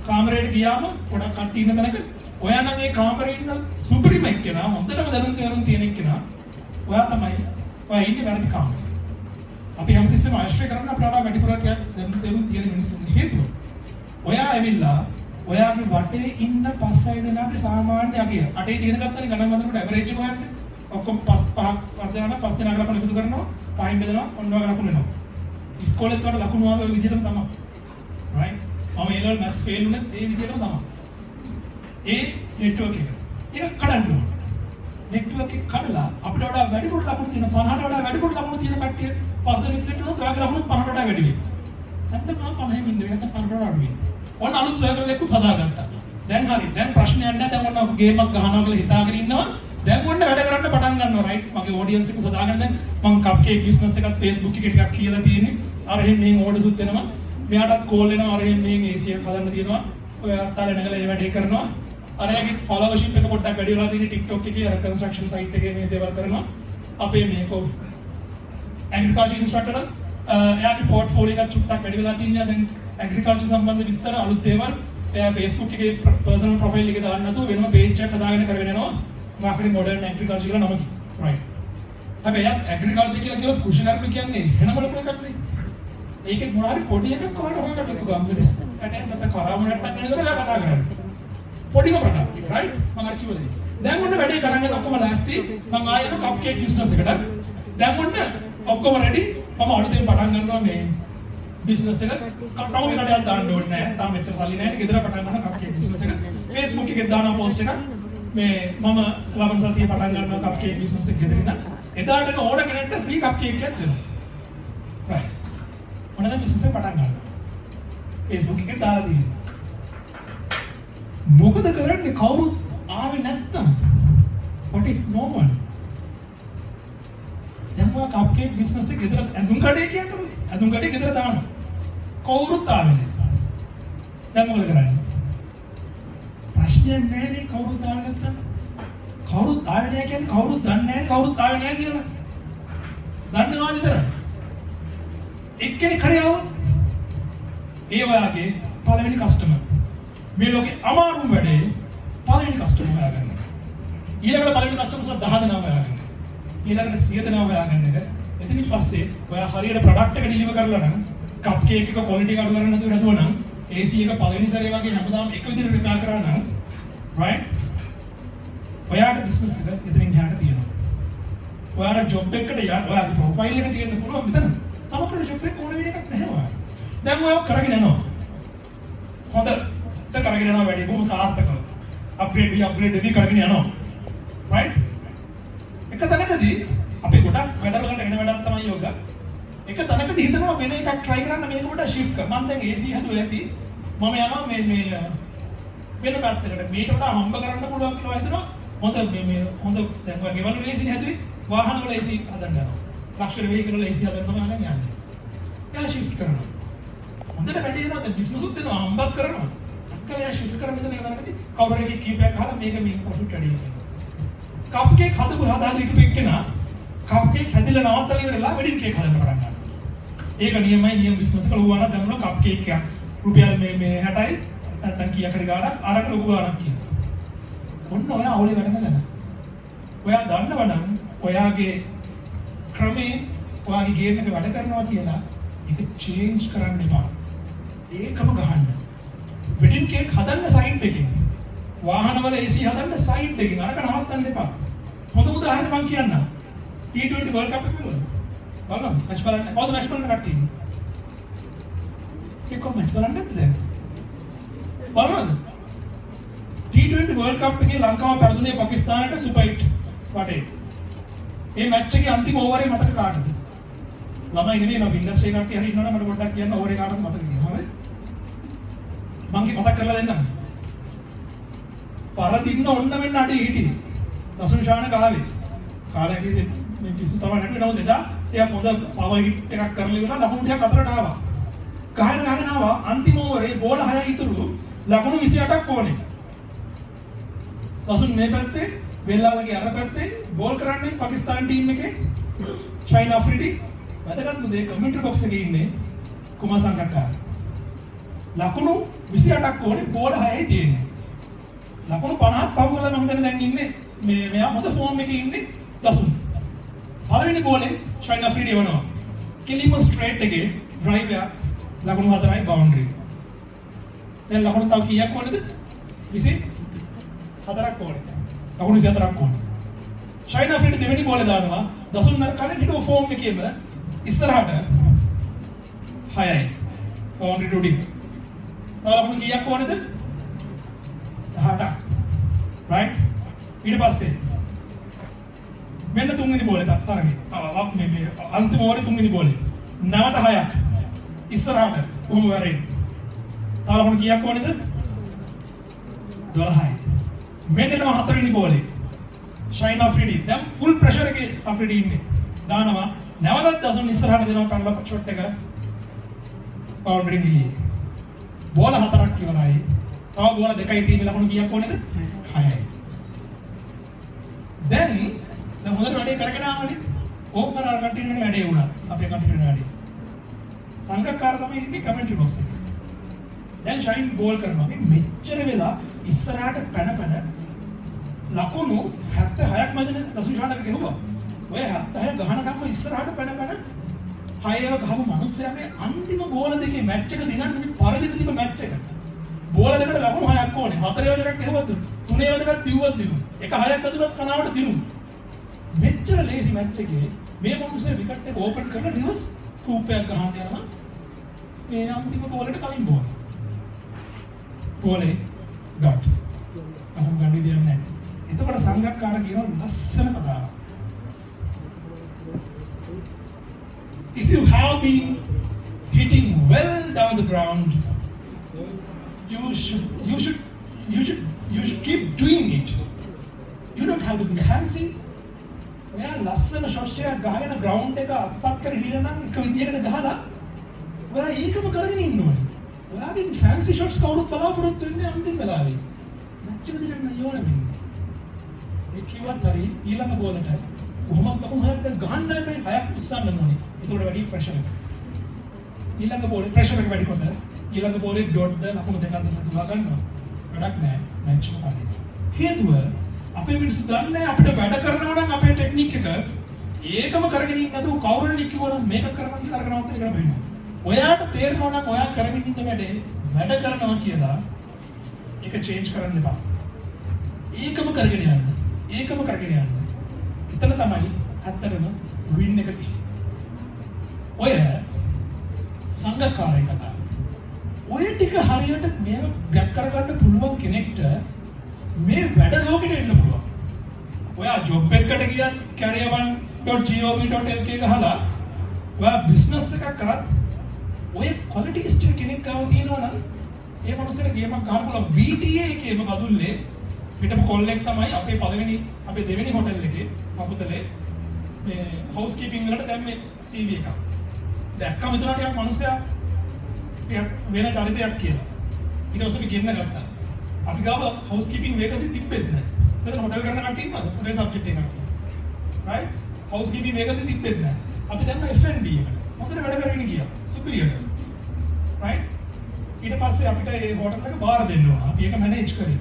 S1: කාමරයට ගියාම පොඩක් කට්ටිය ඉන්න තැනක ඔයා නම් ඒ කාමරේ ඉන්න සුපිරිම එක්කෙනා හොඳටම දැනුම් තියෙන එක්කෙනා ඔයා තමයි. ඔයා ඉන්නේ වැරදි කාමරේ. අපි හැමතිස්සෙම ආශ්‍රය කරන්න අපිට වඩා වැඩිපුරක් දැනුම් තියෙන මිනිස්සුන්ගේ හේතුව. ඔයා ඇවිල්ලා ඔයාගේ වටේ ඉන්න 5-6 දෙනාගේ සාමාන්‍ය අගය අටේ දින ගත්තනේ ගණන් ගන්නකොට ඇවරේජ් එක හොයන්න. ඔක්කොම 5 දෙනා 5 දෙනා ලකුණු එකතු කරනවා. 5 බෙදනවා ඔන්න ඔය ලකුණු එනවා. ඉස්කෝලේත් වල ලකුණු ආවේ ඔය විදිහටම තමයි. right? මම ඒ ලෙවල් මැක්ස් ෆේල් වුණත් ඒ විදිහටම තමයි. ඒ නෙට්වර්ක් එක. ඒක කඩන්න ඕනේ. නෙට්වර්ක් එක කඩලා අපිට වඩා වැඩිපුර ලකුණු තියෙන 50ට වඩා වැඩිපුර ලකුණු තියෙන කට්ටිය 5 දෙනෙක් සෙට් වුණොත් ඔයාගේ ලකුණු 50ට වඩා වැඩි වෙයි. නැත්නම් මම 50 ඉන්නේ නැත්නම් 50ට වඩා අඩු වෙයි. ඔන්න අලුත් සර්කල් එකක් හදාගත්තා. දැන් හරි. දැන් ප්‍රශ්නයක් නැහැ. දැන් ඔන්න ගේම් එකක් ගහනවා කියලා හිතාගෙන ඉන්නවා. දැන් ඔන්න වැඩ කරන්න පටන් ගන්නවා right. මගේ ඔඩියන්ස් එක හදාගෙන දැන් මම කප් කේක් බිස්නස් එකත් Facebook එකේ ටිකක් කියලා තියෙන්නේ. අර එහෙන් මේ ඕඩර්ස් උත් එනවා. මෙයාටත් කෝල් එනවා. අර එහෙන් මේ AC එක හදන්න තියෙනවා. ඔය අත්තාලේ නැගලා ඒ වැඩේ කරනවා. අර එයාගේ ෆලෝවර්ෂිප් එක පොඩ්ඩක් වැඩි වෙලා තියෙන්නේ TikTok එකේ අර කන්ස්ට්‍රක්ෂන් සයිට් එකේ මේ දේවල් කරනවා. අපේ මේකෝ ඇග්‍රිකල්චර් ඉන්ස්ට්‍රක්ටර් එයාගේ පෝර්ට්ෆෝලියෝ එකක් චුට්ටක් වැඩි වෙලා තියෙනවා. දැන් ඇග්‍රිකල්චර් සම්බන්ධ විස්තර අලුත් දේවල් එයා Facebook එකේ පර්සනල් ප්‍රොෆයිල් එකේ දාන්න නැතුව වෙනම පේජ් එකක් හදාගෙන කරගෙන යනවා. මාකටිං මොඩර්න් ඇග්‍රිකල්චර් කියලා නමකින්. right. හැබැයි ඇග්‍රිකල්චර් කියලා කියොත් කෘෂිකර්ම කියන්නේ වෙනම ලොකු එකක් නෙවෙයි. ඒකේ මොනවාරි පොඩි එකක් කොහොමද හොයකට එක්ක ගම්මිරිස්. ඇටෙන් නැත්නම් කරාමුණක් නැත්නම් නේද කතා කරන්නේ. පොඩිම ප්‍රොඩක්ට් එක right. මම අර කිව්වද. දැන් ඔන්න වැඩේ කරන් යන ඔක්කොම ලෑස්ති. මම ආයෙත් කප් කේක් බිස්නස් එකට. දැන් ඔන්න ඔක්කොම රෙඩි. මම අලුතෙන් පටන් ගන්නවා මේ බිස්නස් එක. කටවුම් එකටයක් දාන්න ඕනේ නැහැ. තාම මෙච්චර සල්ලි නැහැ. ගෙදර පටන් ගන්න කප් කේක් බිස්නස් එක. Facebook එකේ දානවා පෝස්ට් එකක්. මේ මම ලබන සතියේ පටන් ගන්නවා කප් කේක් බිස්නස් එක ගෙදර ඉඳන්. එදාට ඕන කෙනෙක්ට ෆ්‍රී කප් කේක් එකක් දෙනවා. right. මොනවාද බිස්නස් එක පටන් ගන්න. Facebook එකේ දාලා තියෙනවා. මොකද කරන්නේ කවුරුත් ආවේ නැත්තම්? What if no one? දැන් ඔය කප්කේක් බිස්නස් එක ගෙදර ඇඳුම් කඩේ කියන්නේ. ඇඳුම් කඩේ ගෙදර දානවා. කවුරුත් ආවේ නැහැ. දැන් මොකද කරන්නේ? ප්‍රශ්නයක් නැහැනේ කවුරුත් ආවේ නැත්තම්. කවුරුත් ආවේ නැහැ කියන්නේ කවුරුත් දන්නේ නැහැ කවුරුත් ආවේ නැහැ කියලා. දන්නවා විතරයි. එක්කෙනෙක් හරි આવොත් ඒ වගේ පළවෙනි කස්ටමර්. මේ ලෝකේ අමාරුම වැඩේ පළවෙනි කස්ටමර් හොයාගන්න. ඊළඟට පළවෙනි කස්ටමර්ස්ලා 10 දෙනා හොයාගන්න. ඊළඟට 100 දෙනා හොයාගන්න එක. එතනින් පස්සේ ඔයා හරියට ප්‍රොඩක්ට් එක ඩිලිවර් කරලා නම් කප් කේක් එක ක්වොලිටි එක අඩු කරන්න නැතුව හදුවා නම් AC එක පළවෙනි සැරේ වගේ හැමදාම එක විදිහට රිපෙයාර් කරා නම් right ඔයාට බිස්නස් එක එතනින් එහාට තියෙනවා. ඔයාලා ජොබ් එකකට යන්න ඔයාගේ ප්‍රොෆයිල් එක තියෙන්න පුළුවන් මෙතන. සමහරවිට ජොබ් එක ඕන වෙන එකක් නැහැ ඔයා. දැන් ඔයා කරගෙන යනවා. හොඳට කරගෙන යනවා වැඩි බොහොම සාර්ථකව. අප්ග්‍රේඩ් වෙවි කරගෙන යනවා. right? එක තැනකදී අපි ගොඩක් වැඩවලට වෙන වැඩක් තමයි යෝග. එක තැනකදී හිතනවා වෙන එකක් try කරන්න මේක පොඩ්ඩක් shift කර. මම දැන් AC හදුවා ඇති. මම යනවා මේ වෙන පැත්තකට. මේකට වඩා හම්බ කරන්න පුළුවන් කියලා හිතනවා. හොඳ හොඳ දැන් ඔය ගෙවල් වල AC හැදුවේ වාහන වල AC හදන්න යනවා. ලක්ෂර වෙහිකල් වල AC හදන්න තමයි යන්නේ. එයා shift කරනවා. හොඳට වැඩි වෙනවා දැන් බිස්නස් උත් දෙනවා හම්බත් කරනවා. අක්කල එයා shift කරන මෙතන එක තැනකදී කවුරු එකේ කීපයක් අහලා මේක ප්‍රොෆිට් වැඩි වෙනවා. කප් කේක් හදපු හදාගෙන ඉඳපු එක්කෙනා කප් කේක් හැදිලා නවත්තලා ඉවරලා වෙඩින් කේක් හදන්න පටන් ගන්නවා. ඒක නියම බිස්නස් එක ලොකුවන දැම්මම කප් කේක් එකක් රුපියල් මේ 60යි නැත්නම් කීයක් හරි ගාණක් අරක ලොකු ගාණක් කියනවා. ඔන්න ඔයා අවුලේ වැඩ කරන. ඔයා දන්නවනම් ඔයාගේ ක්‍රමේ ඔයාගේ ගේම් එක වැඩ කරනවා කියලා ඒක චේන්ජ් කරන්න එපා. ඒකම ගහන්න. වෙඩින් කේක් හදන්න සයිඩ් එකකින්. වාහනවල AC හදන්න සයිඩ් එකකින්. අරක නවත්තන්න එපා. හොඳ උදාහරණ මම කියන්නම්. T20 World Cup එක බලන්න. බලන්න මැච් බලන්න. කවුද මැච් බලන්න කට්ටිය? එක්ක මැච් බලන්න නැද්ද දැන්? බලන්නද? T20 World Cup එකේ ලංකාව පෙරදුනේ පාකිස්තානයට සුපර් 8 වටේ. මේ මැච් එකේ අන්තිම ඕවරේ මතක කාටද? ළමයි නෙමෙයි මම ඉන්ඩස්ට්‍රි කට්ටිය හරි ඉන්නවනේ මට පොඩ්ඩක් කියන්න ඕවරේ කාටද මතක කියලා. හරි? මම මතක් කරලා දෙන්නම්. පරදින්න ඔන්න වෙන්න අඩේ හිටියේ. දසුන් ශාන කාවේ. කාලයකදී මේ පිස්සු තමයි නැටුනේ නේද එදා? එයා හොඳ පවර් හිට් එකක් කරලා ඉවරලා ලකුණු ටිකක් අතරට ආවා. ගහගෙන ආවා අන්තිම ඕවරේ බෝල 6 ඉතුරු ලකුණු 28ක් ඕනේ. දසුන් මේ පැත්තේ වෙල්ලාලගේ අර පැත්තේ බෝල් කරන්නේ පාකිස්තාන ටීම් එකේ ෂයින් අෆ්රිඩි වැදගත්ම දේ කමෙන්ටරි බොක්ස් එකේ ඉන්නේ කුමාර් සංගක්කාර. ලකුණු 28ක් ඕනේ බෝල 6යි තියෙන්නේ. ලකුණු 50ක් පහු කරලා මම දැන් ඉන්නේ මෙයා හොඳ ෆෝම් එකේ ඉන්නේ දසුන්. පළවෙනි බෝලේ ෂයින් අෆ්රිඩි වනවා. කෙලිම ස්ට්‍රේට් එකේ ඩ්‍රයිව් එක ලකුණු 4යි බවුන්ඩරි. දැන් ලකුණු තව කීයක් ඕනේද? 24ක් ඕනේ. ලකුණු 24ක් ඕනේ. ෂයින් අෆ්රිඩි දෙවෙනි බෝලේ දානවා. දසුන් නරකනේ හිටව ෆෝම් එකේම ඉස්සරහට 6යි. බවුන්ඩරි ඩුඩි. තව ලකුණු කීයක් ඕනේද? 18ක්. right? ඊට පස්සේ මෙන්න තුන්වෙනි බෝලේ තරගේ. මේ අන්තිම ඕවරේ තුන්වෙනි බෝලේ. නැවත 6ක්. ඉස්සරහට කොහොම වරේ. තව ලකුණු කීයක් ඕනේද? 12යි. මෙන්න හතරවෙනි බෝලේ. ෂයින් අෆ්රිඩි. දැන් ෆුල් ප්‍රෙෂර් එකේ අෆ්රිඩි ඉන්නේ. දානවා. නැවතත් දසුන් ඉස්සරහට දෙනවා පැනලා ෂොට් එක. බවුන්ඩරි නිලියේ. බෝල 4ක් ඉවරයි. තව බෝල 2යි තියෙන ලකුණු කීයක් ඕනේද? 6යි. දැන් හොඳට වැඩේ කරගෙන ආවනේ. ඕපනර් කන්ටිනියු වෙන වැඩේ වුණා. අපේ කන්ටිනියු වෙන වැඩේ. සංගක්කාර තමයි ඉන්නේ කමෙන්ටරි බොක්ස් එකේ. දැන් ෂයින් බෝල් කරනවා. මේ මෙච්චර වෙලා ඉස්සරහට පැන ලකුණු 76ක් මැදනේ දසුන් ශානක ගෙවුවා. ඔය 76 ගහනකම්ම ඉස්සරහට පැන 6ව ගහපු මිනිස්සයා මේ අන්තිම බෝල දෙකේ මැච් එක දිනන්නේ මේ පරදින තිබ්බ මැච් එක. බෝල දෙකට ලකුණු 6ක් ඕනේ. 4ව දෙකක් ගෙවුවත් 3ව දෙකක් දිව්වත් දිනු. එක 6ක් ඇදුනත් කනාවට දිනු. මෙච්චර ලේසි මැච් එකේ මේ මිනිස්සයා විකට් එක ඕපන් කරලා රිවර්ස් ස්කූප් එකක් ගහන්න යනවා. මේ අන්තිම බෝලට කලින් බෝල. බෝලේ ඩොට්. අහම් ගන්න විදියක් නැහැ. එතකොට සංගක්කාර කියන ලස්සන කතාවක්. If you have been hitting well down the ground, you should keep doing it. You don't have to be fancy. ඔයා ලස්සන ෂොට්ස් එකක් ගහගෙන ග්‍රවුන්ඩ් එක අත්පත් කරගෙන ඉන්න නම් එක විදියකට ගහලා ඔයා ඒකම කරගෙන ඉන්න ඕනේ. ඔයාගෙන් ෆැන්සි ෂොට්ස් කවුරුත් බලාපොරොත්තු වෙන්නේ අන්තිම වෙලාවේ. මැච් එක දිනන්න ඕන වෙන්නේ. ඒ කිව්වත් හරි ඊළඟ බෝලට කොහොමද කොහොමද දැන් ගහන්න බෑ හයක් උස්සන්න ඕනේ. ඒකට වැඩි ප්‍රෙෂර් එක. ඊළඟ බෝලේ ප්‍රෙෂර් එක වැඩි කොට ඊළඟ බෝලේ ඩොට්ද ලකුණු දෙකක් දෙන්න දුවා ගන්නවා. වැඩක් නෑ මැච් එක පදින්න. හේතුව අපේ මිනිස්සු දන්නේ අපිට වැඩ කරනවා නම් අපේ ටෙක්නික් එක ඒකම කරගෙන ඉන්න නැතුව කවුරු හරි කිව්වනම් මේක කරන්න කියලා අරගෙන අවුත් එකට බහිනවා. ඔයාට තේරෙනවා නම් ඔයා කරමින් ඉන්න වැඩ කරනවා කියලා ඒක චේන්ජ් කරන්න එපා. ඒකම කරගෙන යන්න. ඒකම කරගෙන යන්න. එතන තමයි ඇත්තටම වින් එක තියෙන්නේ. ඔය සංගකාරය කතාව. ඔය ටික හරියට මේව ගැක් කරගන්න පුළුවන් කෙනෙක්ට මේ වැඩ ලෝකෙට එන්න පුළුවන්. ඔයා ජොබ් එකකට ගියත් career1.gov.lk ගහලා ඔයා බිස්නස් එකක් කරත් ඔය ක්වොලිටිස්ට් කෙනෙක් ගාව තියෙනවා නම් ඒ මනුස්සයාට ගේමක් ගන්න පුළුවන්. VTA එකේම බදුල්ලේ පිටපො කොල්ලෙක් තමයි අපේ දෙවෙනි හොටෙල් එකේ අපුතලේ මේ හවුස් කීපින් වලට දැම්මේ CV එකක්. දැක්කම හිතුණා ටිකක් මනුස්සයා ටිකක් වෙන චරිතයක් කියලා. ඊට පස්සේ ගෙන්න ගත්තා. අපි ගාව හවුස් කීපින් වේකන්සි තිබ්බෙත් නැහැ. මෙතන හොටෙල් කරන කට්ටිය ඉන්නවද? හොටෙල් සබ්ජෙක්ට් එකක්. රයිට්? හවුස් කීපින් වේකන්සි තිබ්බෙත් නැහැ. අපි දැම්ම F&B එකට. හොඳට වැඩ කරගෙන ගියා. සුපිරියට. රයිට්? ඊට පස්සේ අපිට ඒ හොටෙල් එක බාර දෙන්න ඕන. අපි ඒක මැනේජ් කරේ.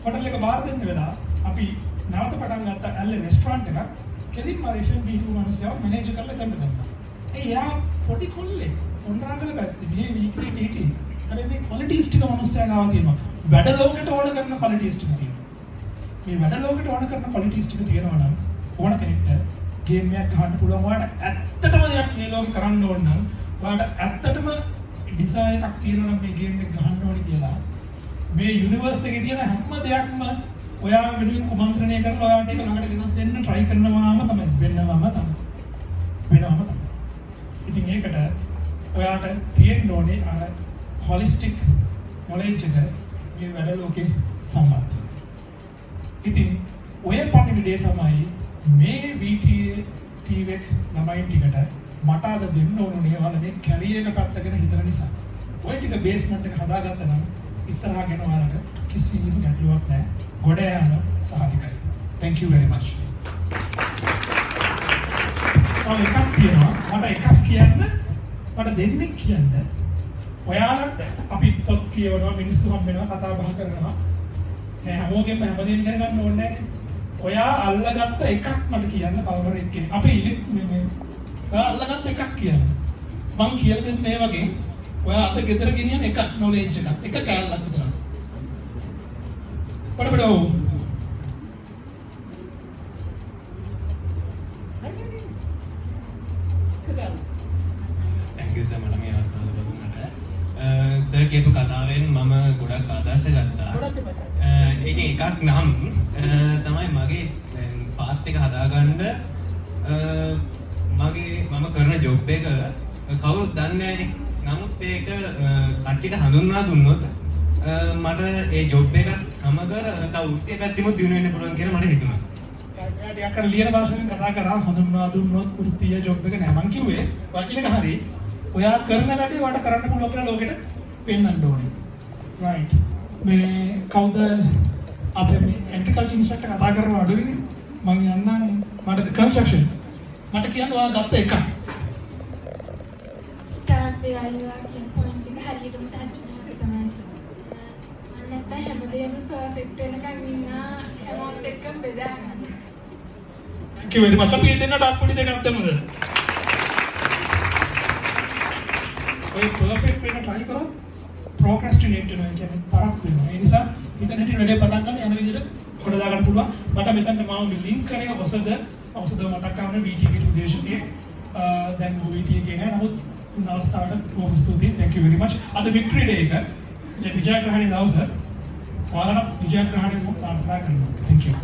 S1: හොටෙල් එක බාර දෙන්න වෙලා අපි නැවත පටන් ගත්ත ඇල්ලේ රෙස්ටුරන්ට් එකක්. කෙලින්ම F&B මනුස්සයව මැනේජ් කරලා දෙන්න දුන්නා. එයා පොඩි කොල්ලෙක්. ඔන්රාගල පැත්තේ මේ වීක්ලි ටීටි. හැබැයි මේ ක්වොලිටිස් ටික මනුස්සයා ගාව තියෙනවා. වැඩ ලෝකෙට ඕන කරන ක්වොලිටිස් ටික තියෙනවා. මේ වැඩ ලෝකෙට ඕන කරන ක්වොලිටිස් ටික තියෙනවා නම් ඕන කෙනෙක්ට ගේම් එකක් ගහන්න පුළුවන්. ඔයාලට ඇත්තටම දෙයක් මේ ලෝකේ කරන්න ඕන නම් ඔයාලට ඇත්තටම ඩිසයින් එකක් තියෙනවා නම් මේ ගේම් එක ගහන්න ඕනේ කියලා මේ යුනිවර්ස් එකේ තියෙන හැම දෙයක්ම ඔයා වෙනුවෙන් කුමන්ත්‍රණය කරලා ඔයාලට ඒක ළඟට ගෙනත් දෙන්න try කරනවාම තමයි වෙන්නවම තමයි. ඉතින් ඒකට ඔයාට තියෙන්න ඕනේ අර holistic knowledge එක මේ වැඩ ලෝකේ සම්බන්ධයි. ඉතින් ඔය පණිවිඩය තමයි මේ VTA TV ළමයින් ටිකට මට අද දෙන්න ඕනේ වල මේ කැරියර් එක පැත්තගෙන හිතන නිසා. ඔය ටික බේස්මන්ට් එක හදාගත්තා නම් ඉස්සරහා ගෙන ඔයාලට කිසිම ගැටලුවක් නැහැ. ගොඩ යන සහතිකයි. Thank you very much. එකක් තියෙනවා මට එකක් කියන්න මට දෙන්නෙක් කියන්න ඔයාලට අපි පොත් කියවනවා මිනිස්සු හම් වෙනවා කතා බහ කරනවා මේ හැමෝගෙම හැමදේම ඉගෙන ගන්න ඕනේ නැහැ. ඔයා අල්ලගත්ත එකක් මට කියන්න කවුරු එක්කෙනෙක් අපි මේ ඔයා අල්ලගත්ත එකක් කියන්න මං කියලා දෙන්නේ මේ වගේ ඔයා අද ගෙදර ගෙනියන එකක් knowledge එකක් එක කෑල්ලක් විතරයි. පොඩ
S2: Thank you sir මට මේ අවස්ථාව ලැබුණාට. සර් කියපු කතාවෙන් මම ගොඩක් ආදර්ශ ගත්තා. ඒකේ එකක් නම් තමයි මගේ පාත් එක හදාගන්න මම කරන ජොබ් එක කවුරුත් දන්නේ නැහැනේ. නමුත් ඒක කට්ටියට හඳුන්වා දුන්නොත් මට ඒ ජොබ් එක සමග තව වෘත්තිය පැත්තෙමුත් දිනු වෙන්න පුළුවන් කියලා මට හිතුණා.
S1: ටිකක් අර ලියන භාෂාවෙන් කතා කරා හඳුන්වා දුන්නොත් වෘත්තීය ජොබ් එක නෑ මං කිව්වේ වචන එක හරි ඔයා කරන වැඩේ ඔයාට කරන්න පුළුවන් කියලා ලෝකෙට පෙන්වන්න ඕනේ රයිට් මේ කවුද අපේ මේ එලෙක්ට්‍රිකල් ඉන්ස්ට්‍රක්ටර් කතා කරන අඩුයිනේ මං යන්නම් මට කන්ස්ට්‍රක්ෂන් මට කියන්න ඔයා ගත්ත එක
S3: ස්ටාර්ට් වෙලා කියන පොයින්ට් එක හරියටම ටච් කරනවා තමයි සර් මම නැත්නම් හැමදේම පර්ෆෙක්ට් වෙනකන් ඉන්න හැමෝත් එක්කම බෙදා ගන්න
S1: Thank you very much. අපි දෙන්නට අප්පුඩි දෙකක් දෙමුද? ඔය පර්ෆෙක්ට් වෙන්න try කරොත් procrastinate වෙනවා කියන්නේ පරක් වෙනවා. ඒ නිසා ඉන්ටර්නෙට් එකේ වැඩේ පටන් ගන්න යන විදිහට කොට දා ගන්න පුළුවන්. මට මෙතනට මම ලින්ක් කරේ ඔසද මතක් කරන VTA ගේ උදේශකයේ දැන් VTA ගේ නෑ නමුත් උන් අවස්ථාවට බොහොම ස්තුතියි. Thank you very much. අද victory day එක විජයග්‍රහණයේ දවස. ඔයාලට විජයග්‍රහණය ප්‍රාර්ථනා කරනවා. Thank you.